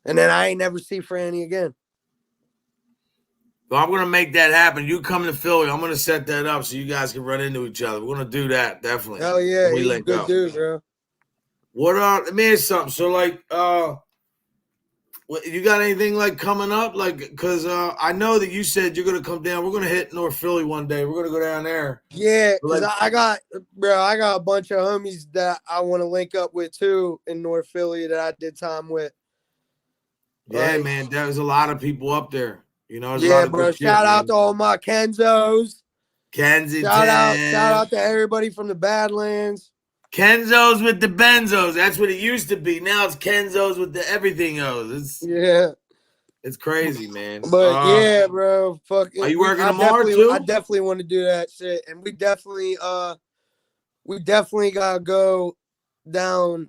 then I ain't never see Franny again. Well, I'm gonna make that happen. You come to Philly, I'm gonna set that up so you guys can run into each other. We're gonna do that, definitely. Hell yeah, he's a good dude, bro. Let me ask something. So, like, you got anything like coming up? Like, because I know that you said you're gonna come down. We're gonna hit North Philly one day. We're gonna go down there. Yeah, because I got a bunch of homies that I want to link up with too in North Philly that I did time with. Yeah, man, there's a lot of people up there. You know, yeah, bro. Shout out to all my Kenzos. Kensington. Shout out to everybody from the Badlands. Kenzo's with the Benzos. That's what it used to be. Now it's Kenzo's with the everything-os. It's crazy, man. But yeah, bro. Fucking. Are you working tomorrow too? I definitely want to do that shit, and we definitely gotta go down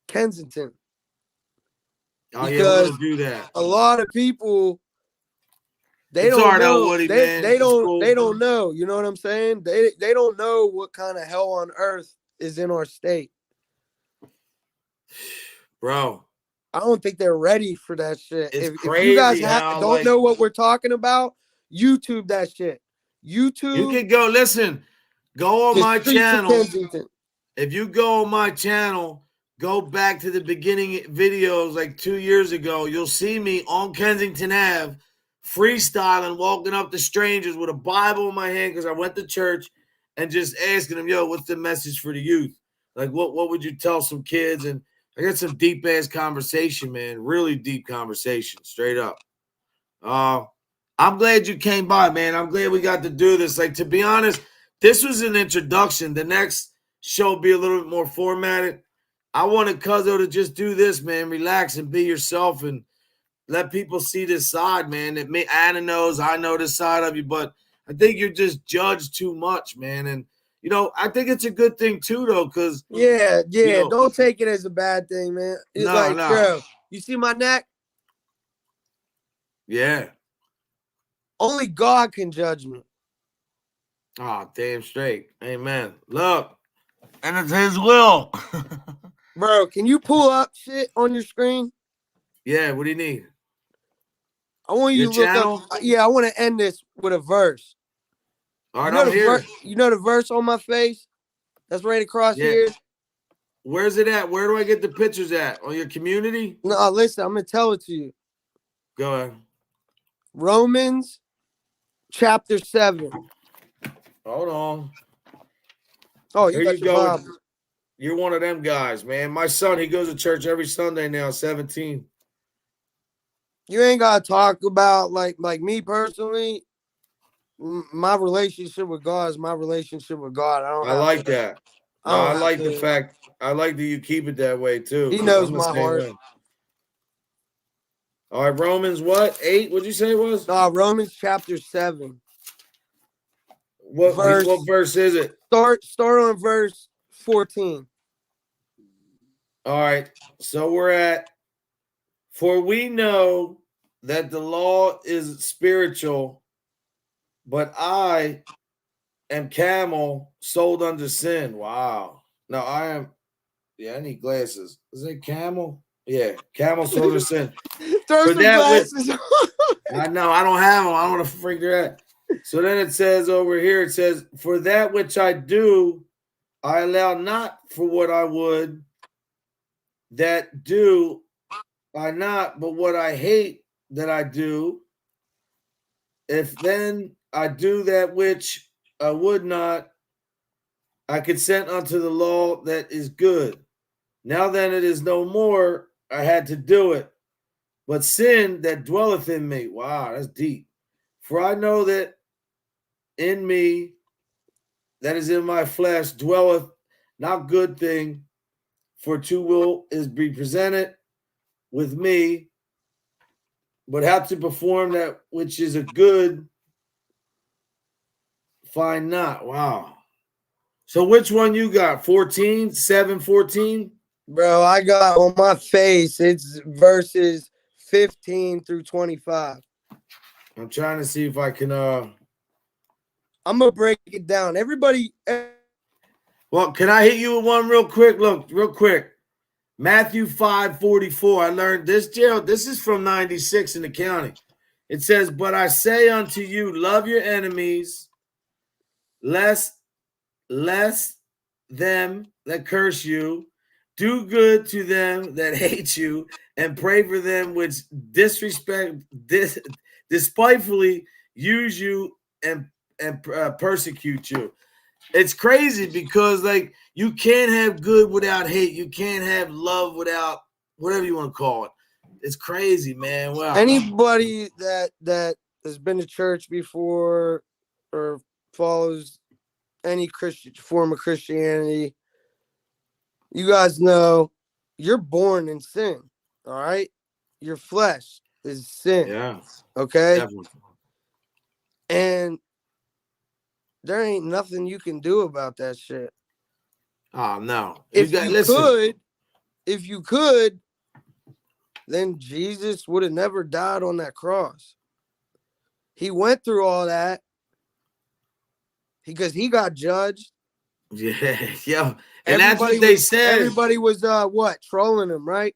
Kensington. Oh yeah, we're gonna do that. A lot of people they don't know. Woody, they don't know. You know what I'm saying? They don't know what kind of hell on earth is in our state, bro. I don't think they're ready for that shit. It's if crazy. You guys don't know what we're talking about, YouTube that shit. YouTube. You can go listen. Go on my channel. If you go on my channel, go back to the beginning videos like 2 years ago. You'll see me on Kensington Ave, freestyling, walking up to strangers with a Bible in my hand because I went to church, and just asking them, yo, what's the message for the youth? Like, what would you tell some kids? And I got some deep ass conversation, man. Really deep conversation, straight up. I'm glad you came by, man. I'm glad we got to do this. Like, to be honest, this was an introduction. The next show will be a little bit more formatted. I wanted Cuzzo to just do this, man. Relax and be yourself and let people see this side, man. That Anna knows, I know this side of you, but I think you're just judged too much, man. And you know, I think it's a good thing too, though, because you know, don't take it as a bad thing, man. It's bro, you see my neck? Yeah. Only God can judge me. Oh, damn straight. Amen. Look, and it's His will. Bro, can you pull up shit on your screen? Yeah. What do you need? I want you to look up. Yeah, I want to end this with a verse. All right, I'm here. You know the verse on my face? That's right across here. Where's it at? Where do I get the pictures at? On your community? No, listen, I'm going to tell it to you. Go ahead. Romans chapter 7. Hold on. Oh, you got your Bible. You're one of them guys, man. My son, he goes to church every Sunday now, 17. You ain't got to talk about, like me personally. My relationship with God is my relationship with God. I like that. No, I like the fact. I like that you keep it that way too. He knows my heart. All right, Romans what? 8? What'd you say it was? No, Romans chapter 7. What verse is it? Start on verse 14. All right. So we're at, for we know that the law is spiritual, but I am camel sold under sin. Wow. No, I am. Yeah, I need glasses. Is it camel? Yeah, camel sold under sin. Throw some glasses on. I know. I don't have them. I don't want to figure that. So then it says over here, it says, for that which I do, I allow not for what I would, that do I not, but what I hate that I do. If then I do that which I would not, I consent unto the law that is good. Now then it is no more, I had to do it. But sin that dwelleth in me. Wow, that's deep. For I know that in me, that is in my flesh, dwelleth not good thing, for to will is be presented with me, but how to perform that which is a good, find not. Wow. So which one you got? 14, 7, 14? Bro, I got on my face, it's verses 15 through 25. I'm trying to see if I can I'm gonna break it down. Everybody. Well, can I hit you with one real quick? Look, real quick. Matthew 5:44. I learned this, Gerald. This is from 96 in the county. It says, but I say unto you, love your enemies, lest them that curse you, do good to them that hate you, and pray for them which despitefully use you and persecute you. It's crazy because, like, you can't have good without hate. You can't have love without whatever you want to call it. It's crazy, man. Wow. Anybody that has been to church before or follows any Christian form of Christianity, you guys know you're born in sin. All right. Your flesh is sin. Yeah. Okay. Definitely. And there ain't nothing you can do about that shit. Oh no. If you could, then Jesus would have never died on that cross. He went through all that because he got judged. Yeah, yeah. And that's what they said. Everybody was trolling him, right?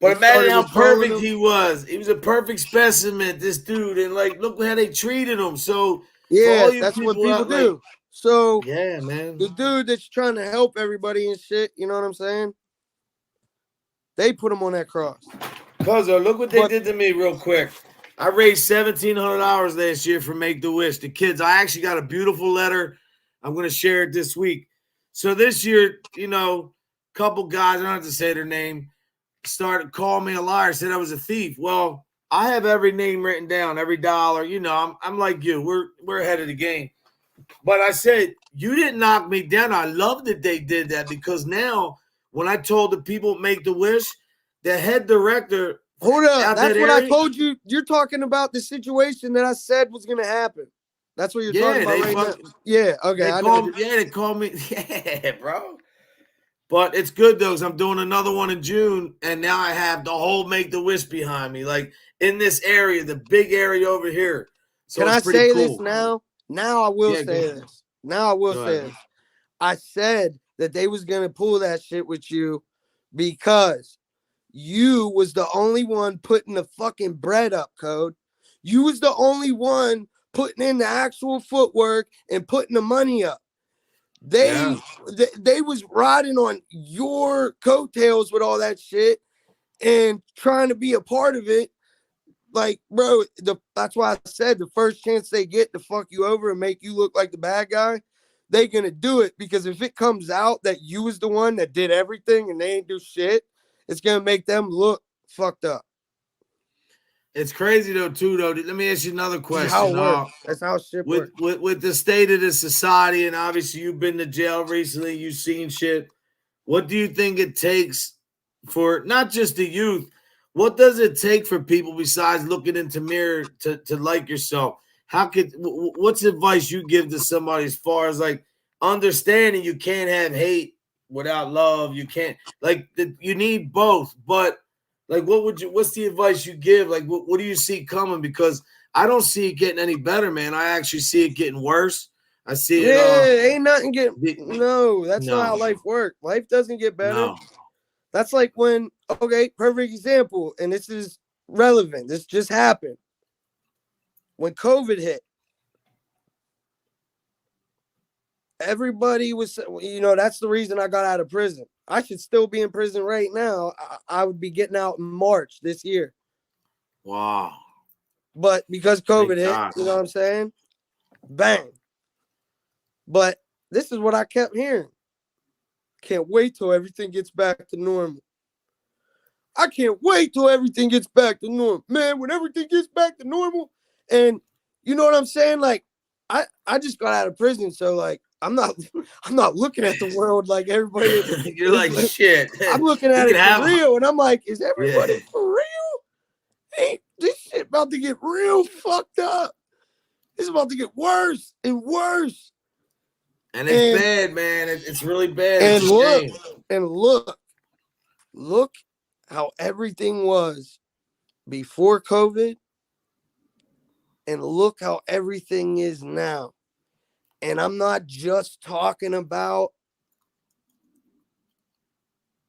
But imagine how perfect he was. He was a perfect specimen, this dude. And like, look how they treated him. So yeah, that's what people do. Like, so yeah, man. The dude that's trying to help everybody and shit, you know what I'm saying? They put him on that cross. Cuzzo, look what they did to me real quick. I raised $1,700 last year for Make-the-Wish. The kids, I actually got a beautiful letter. I'm going to share it this week. So this year, you know, a couple guys, I don't have to say their name, started calling me a liar, said I was a thief. Well, I have every name written down, every dollar. You know, I'm like you. We're ahead of the game. But I said, you didn't knock me down. I love that they did that because now when I told the people Make-the-Wish, the head director. Hold up. That's what I told you. You're talking about the situation that I said was going to happen. That's what you're talking about right now. Yeah, okay. They called me. Yeah, bro. But it's good, though, because I'm doing another one in June, and now I have the whole Make-the-Wish behind me, like in this area, the big area over here. So can I say this now? Now I will say this. Now I will say this. I said that they was going to pull that shit with you because you was the only one putting the fucking bread up, Code. You was the only one putting in the actual footwork and putting the money up. They was riding on your coattails with all that shit and trying to be a part of it. Like, bro, that's why I said the first chance they get to fuck you over and make you look like the bad guy, they gonna do it. Because if it comes out that you was the one that did everything and they ain't do shit, it's gonna make them look fucked up. It's crazy though, too. Though, let me ask you another question. That's how shit works. With the state of the society, and obviously you've been to jail recently, you've seen shit. What do you think it takes for not just the youth? What does it take for people besides looking into mirror to like yourself? What's advice you give to somebody as far as like understanding you can't have hate without love? You can't you need both, but. Like, what's the advice you give? Like, what do you see coming? Because I don't see it getting any better, man. I actually see it getting worse. I see it. Yeah, ain't nothing getting. No, that's not how life works. Life doesn't get better. No. That's like when, okay, perfect example, and this is relevant. This just happened. When COVID hit, everybody was, you know, that's the reason I got out of prison. I should still be in prison right now. I would be getting out in March this year. Wow. But because COVID hit, you know what I'm saying? Bang. But this is what I kept hearing. Can't wait till everything gets back to normal. I can't wait till everything gets back to normal. Man, when everything gets back to normal, and you know what I'm saying? Like, I just got out of prison, so like I'm not looking at the world like everybody. You're like shit. I'm looking at it for real, and I'm like, is everybody for real? Hey, this shit about to get real fucked up. It's about to get worse and worse. And it's bad, man. It's really bad. And look how everything was before COVID, and look how everything is now. And I'm not just talking about.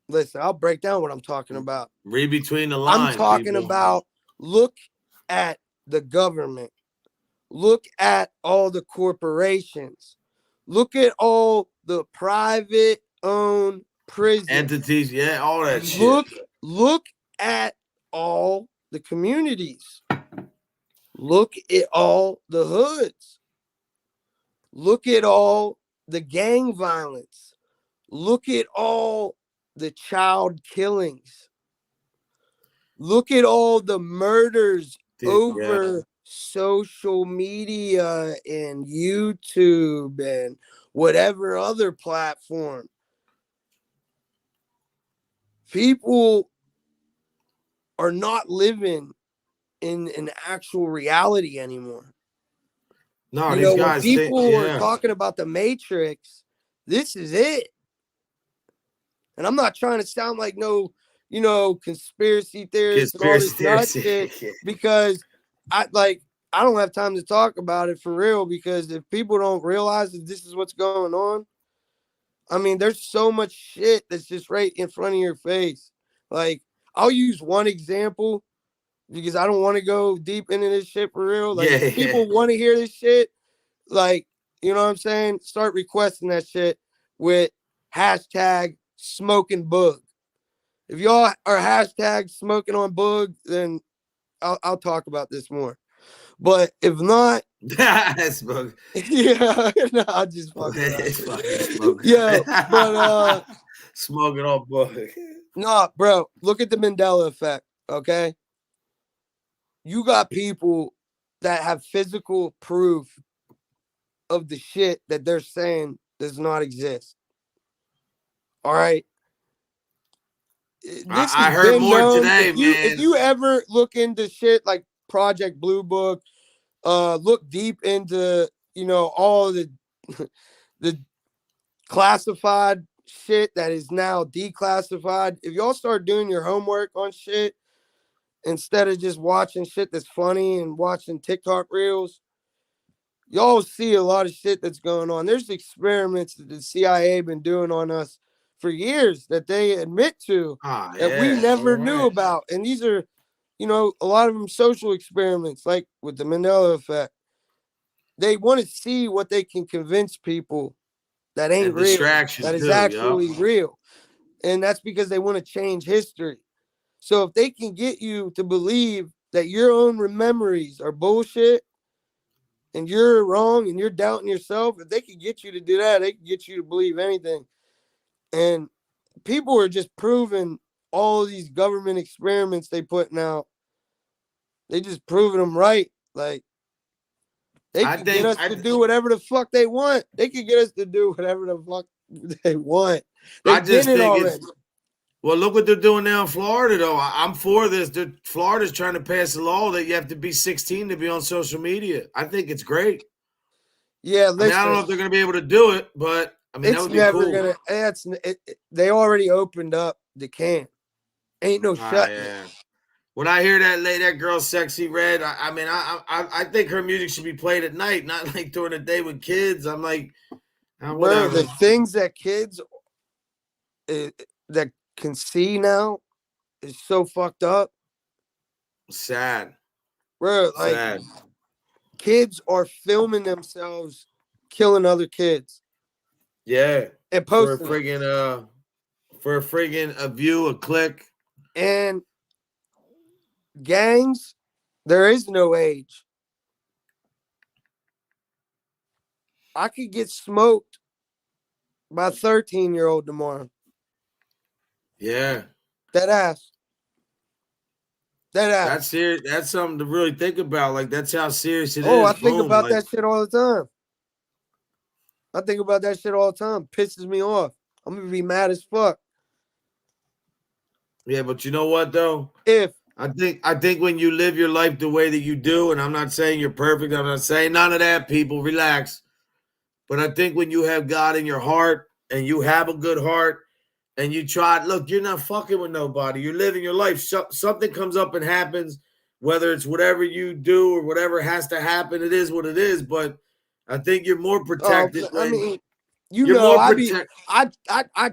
Listen, I'll break down what I'm talking about. Read between the lines. I'm talking about, look at the government. Look at all the corporations. Look at all the private owned prisons. Entities, yeah, all that shit. Look at all the communities. Look at all the hoods. Look at all the gang violence. Look at all the child killings. Look at all the murders over social media and YouTube and whatever other platform, people are not living in an actual reality anymore. No, these guys when people are talking about the Matrix, this is it. And I'm not trying to sound like no, conspiracy theorist and all this nut shit, because I don't have time to talk about it for real, because if people don't realize that this is what's going on, I mean, there's so much shit that's just right in front of your face. Like, I'll use one example because I don't want to go deep into this shit for real. Like, if people want to hear this shit, like, you know what I'm saying? Start requesting that shit with hashtag smoking bug. If y'all are hashtag smoking on bug, then I'll talk about this more. But if not, smoke. Yeah, no, I just fucking smoke. Yeah, but smoking on bug. No, bro, look at the Mandela effect, okay? You got people that have physical proof of the shit that they're saying does not exist. All right. I heard more known. Today, man. If you ever look into shit like Project Blue Book, look deep into, all the the classified shit that is now declassified. If y'all start doing your homework on shit instead of just watching shit that's funny and watching TikTok reels, y'all see a lot of shit that's going on. There's experiments that the CIA been doing on us for years that they admit to that we never knew about. And these are, a lot of them social experiments, like with the Mandela effect. They want to see what they can convince people that ain't real, that is actually real. And that's because they want to change history. So if they can get you to believe that your own memories are bullshit and you're wrong and you're doubting yourself, if they can get you to do that, they can get you to believe anything. And people are just proving all of these government experiments they putting out. They just proving them right. Like, they can get us to do whatever the fuck they want. They can get us to do whatever the fuck they want. They did it already. Well, look what they're doing now in Florida, though. I'm for this. Florida's trying to pass a law that you have to be 16 to be on social media. I think it's great. Yeah, listen, I don't know if they're going to be able to do it, but I mean, that would be cool. They already opened up the can. Ain't no shut. Yeah. When I hear that girl Sexy Red, I think her music should be played at night, not like during the day with kids. I'm like, whatever. The things that kids that can see now is so fucked up. Sad. Bro, like, sad. Kids are filming themselves killing other kids. Yeah. And posting for a friggin' view, a click. And gangs, there is no age. I could get smoked by a 13-year-old tomorrow. Yeah. That ass. That's serious. That's something to really think about. Like, that's how serious it is. I think about that shit all the time. Pisses me off. I'm gonna be mad as fuck. Yeah, but you know what though? I think when you live your life the way that you do, and I'm not saying you're perfect, I'm not saying none of that, people, relax. But I think when you have God in your heart and you have a good heart and you try, look, you're not fucking with nobody. You're living your life. Something comes up and happens, whether it's whatever you do or whatever has to happen, it is what it is. But I think you're more protected. I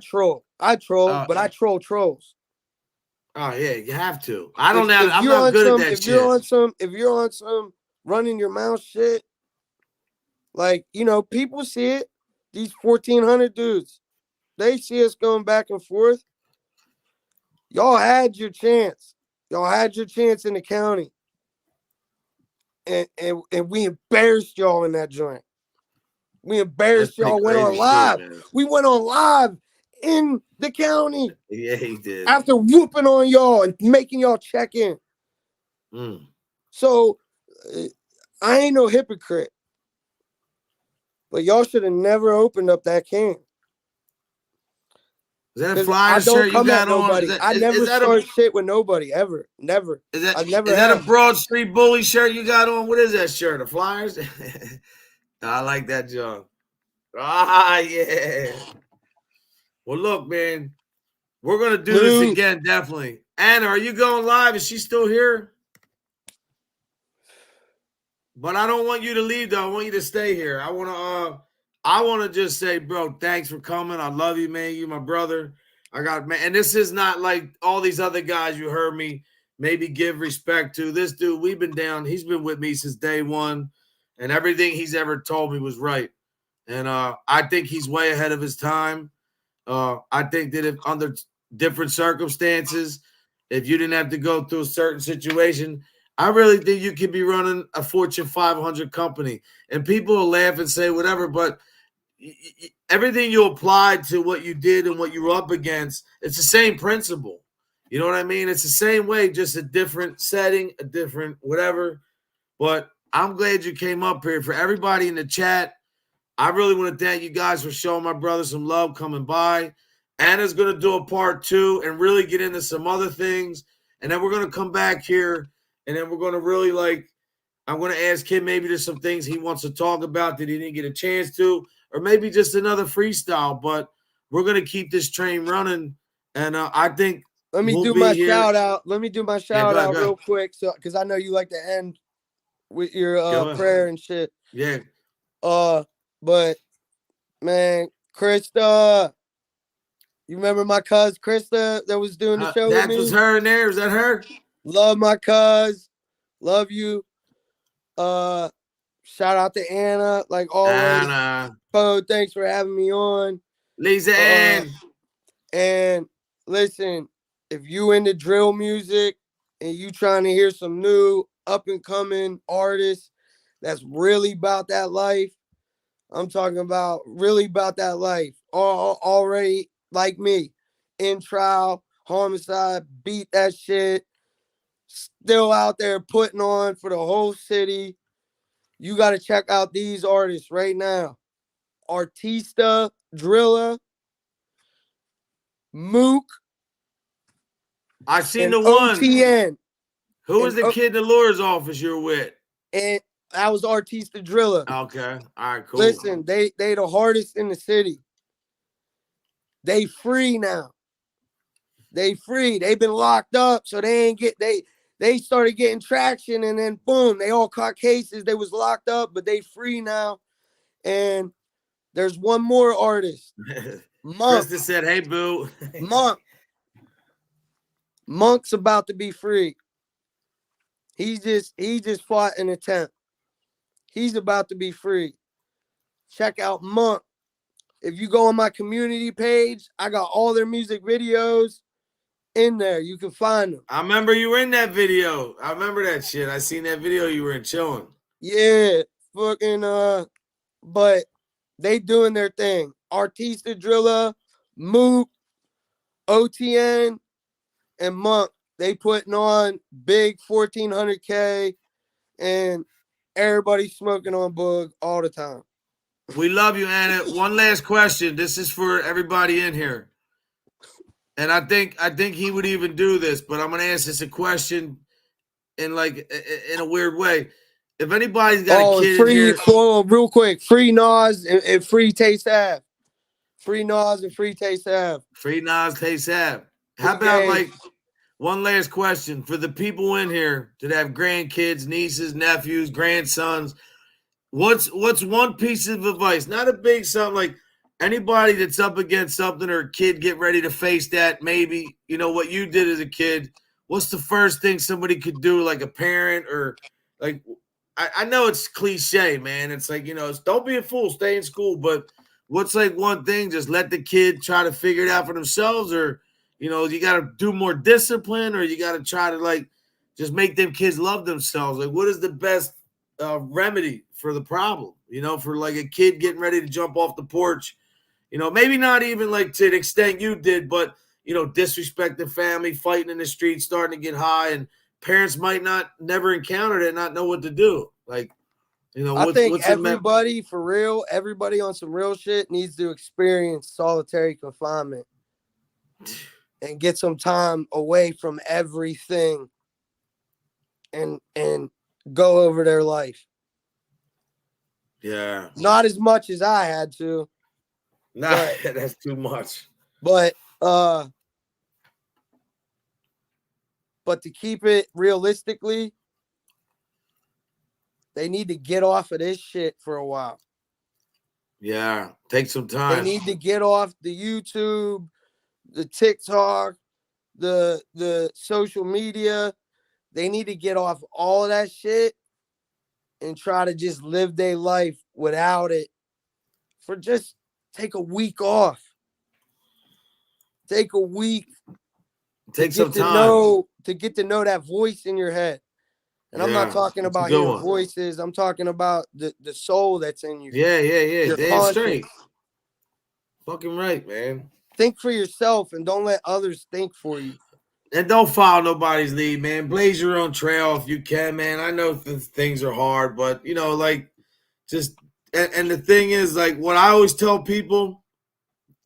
troll. But I troll trolls. Oh yeah, you have to. I'm not good at that shit. If you're on some running your mouth shit, like, people see it. These 1,400 dudes, they see us going back and forth. Y'all had your chance. Y'all had your chance in the county. And we embarrassed y'all in that joint. We embarrassed y'all, went on live. We went on live in the county. Yeah, he did. After whooping on y'all and making y'all check in. So I ain't no hypocrite. But y'all should have never opened up that can. Is that a flyer shirt you got on? I never start shit with nobody ever. Never. I've never. Is that a Broad Street Bully shirt you got on? What is that shirt? A Flyers? I like that, John. Ah, yeah. Well, look, man, we're gonna do this again, definitely. Anna, are you going live? Is she still here? But I don't want you to leave, though. I want you to stay here. I wanna just say, bro, thanks for coming. I love you, man. You my brother. And this is not like all these other guys you heard me maybe give respect to. This dude, we've been down. He's been with me since day one, and everything he's ever told me was right. And I think he's way ahead of his time. I think that if under different circumstances, if you didn't have to go through a certain situation, I really think you could be running a Fortune 500 company. And people will laugh and say whatever, but everything you applied to what you did and what you were up against, it's the same principle. You know what I mean? It's the same way, just a different setting, a different whatever. But I'm glad you came up here. For everybody in the chat, I really want to thank you guys for showing my brother some love coming by. Anna's going to do a part 2 and really get into some other things. And then we're going to come back here, and then we're going to really I'm going to ask him maybe there's some things he wants to talk about that he didn't get a chance to, or maybe just another freestyle. But we're going to keep this train running. And I think let me do my shout out. Let me do my shout out real quick, so because I know you like to end with your prayer and shit. Yeah. But man, Krista, you remember my cuz Krista that was doing the show with me? That was her in there. Is that her? Love my cuz. Love you. Shout out to Anna, like always. Anna. Oh, thanks for having me on. Lisa Ann. And listen, if you into drill music and you trying to hear some new up and coming artists that's really about that life, I'm talking about really about that life. Already like me, in trial, homicide, beat that shit, still out there putting on for the whole city. You got to check out these artists right now. Artista, Drilla, Mook. I seen the one. OTN. Who was the kid in the lawyer's office you're with? And that was Artista Drilla. Okay. All right, cool. Listen, they the hardest in the city. They free now. They free. They've been locked up, so they started getting traction, and then boom, they all caught cases. They was locked up, but they free now. And there's one more artist. Monk. Krista said, "Hey, boo." Monk. Monk's about to be free. He just fought an attempt. He's about to be free. Check out Monk. If you go on my community page, I got all their music videos in there. You can find them. I remember you were in that video. I remember that shit. I seen that video you were in chilling. Yeah, fucking but they doing their thing. Artista Drilla, Mook, OTN, and Monk. They putting on big 1400K, and everybody smoking on Boog all the time. We love you, Anna. One last question. This is for everybody in here. And I think he would even do this, but I'm gonna ask this a question in a weird way. If anybody's got a kid free, in here, real quick, free Nas and free Taste Ave. Free Nas and free Taste Ave. Free Nas, Taste Ave. How about one last question for the people in here that have grandkids, nieces, nephews, grandsons? What's one piece of advice? Not a big something, like anybody that's up against something or a kid get ready to face that, maybe, what you did as a kid. What's the first thing somebody could do, like a parent, or like, I know it's cliche, man. It's like, it's don't be a fool, stay in school. But what's one thing, just let the kid try to figure it out for themselves, or, you got to do more discipline, or you got to try to just make them kids love themselves. What is the best remedy for the problem, for a kid getting ready to jump off the porch, maybe not even to the extent you did, but, disrespecting family, fighting in the street, starting to get high, and parents might never encounter it and not know what to do. You know, I think everybody, for real, everybody on some real shit needs to experience solitary confinement and get some time away from everything and go over their life. Yeah. Not as much as I had to. Nah, that's too much. But to keep it realistically, they need to get off of this shit for a while. Yeah, take some time. They need to get off the YouTube, the TikTok, the social media. They need to get off all of that shit and try to just live their life without it. For just take a week off. Take a week. Take some time. To get to know that voice in your head. And I'm not talking about hearing voices. I'm talking about the soul that's in you. Yeah. Damn straight. Fucking right, man. Think for yourself and don't let others think for you. And don't follow nobody's lead, man. Blaze your own trail if you can, man. I know things are hard, but, you know, like, just, and the thing is, like, what I always tell people,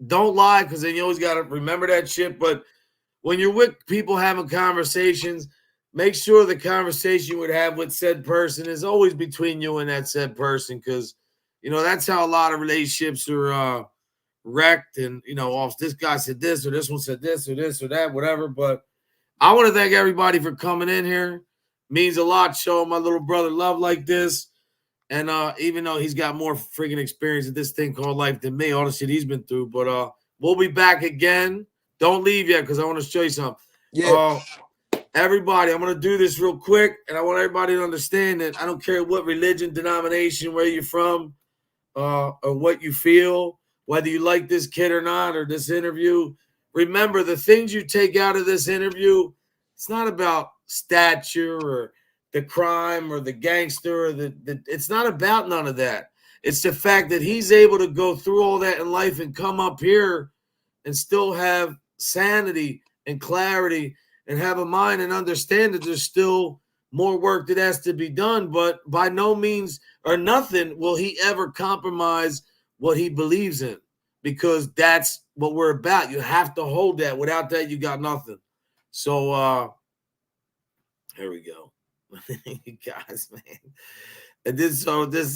don't lie, because then you always got to remember that shit. But when you're with people having conversations, make sure the conversation you would have with said person is always between you and that said person, because, you know, that's how a lot of relationships are wrecked. And, you know, oh, this guy said this, or this one said this, or this, or that, whatever. But I want to thank everybody for coming in here. Means a lot showing my little brother love like this. And even though he's got more freaking experience at this thing called life than me, all the shit he's been through. But we'll be back again. Don't leave yet, because I want to show you something. Yeah. Everybody, I'm going to do this real quick, and I want everybody to understand that I don't care what religion, denomination, where you're from, or what you feel, whether you like this kid or not, or this interview. Remember, the things you take out of this interview, it's not about stature or the crime or the gangster. Or it's not about none of that. It's the fact that he's able to go through all that in life and come up here and still have sanity and clarity and have a mind and understand that there's still more work that has to be done. But by no means or nothing will he ever compromise what he believes in, because that's what we're about. You have to hold that. Without that, you got nothing. So here we go. You guys, man. And this is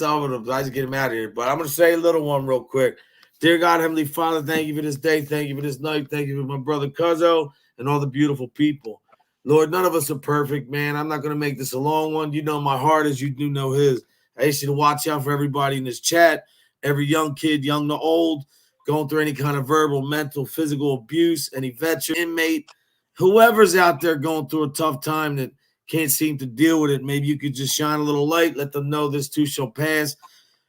over them. I just get him out of here. But I'm going to say a little one real quick. Dear God, Heavenly Father, thank you for this day. Thank you for this night. Thank you for my brother Costo and all the beautiful people. Lord, none of us are perfect, man. I'm not going to make this a long one. You know my heart as you do know his. I ask you to watch out for everybody in this chat, every young kid, young to old, going through any kind of verbal, mental, physical abuse, any veteran, inmate, whoever's out there going through a tough time that can't seem to deal with it. Maybe you could just shine a little light, let them know this too shall pass.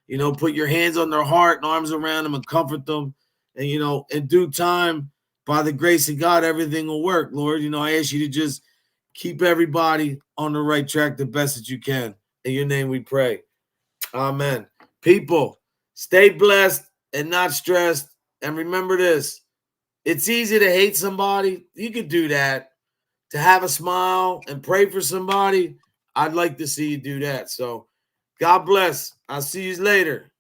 You know, put your hands on their heart and arms around them and comfort them. And, you know, in due time, by the grace of God, everything will work, Lord. You know, I ask you to just keep everybody on the right track the best that you can. In your name we pray. Amen. People, stay blessed and not stressed. And remember this. It's easy to hate somebody. You could do that. To have a smile and pray for somebody, I'd like to see you do that. So God bless. I'll see you later.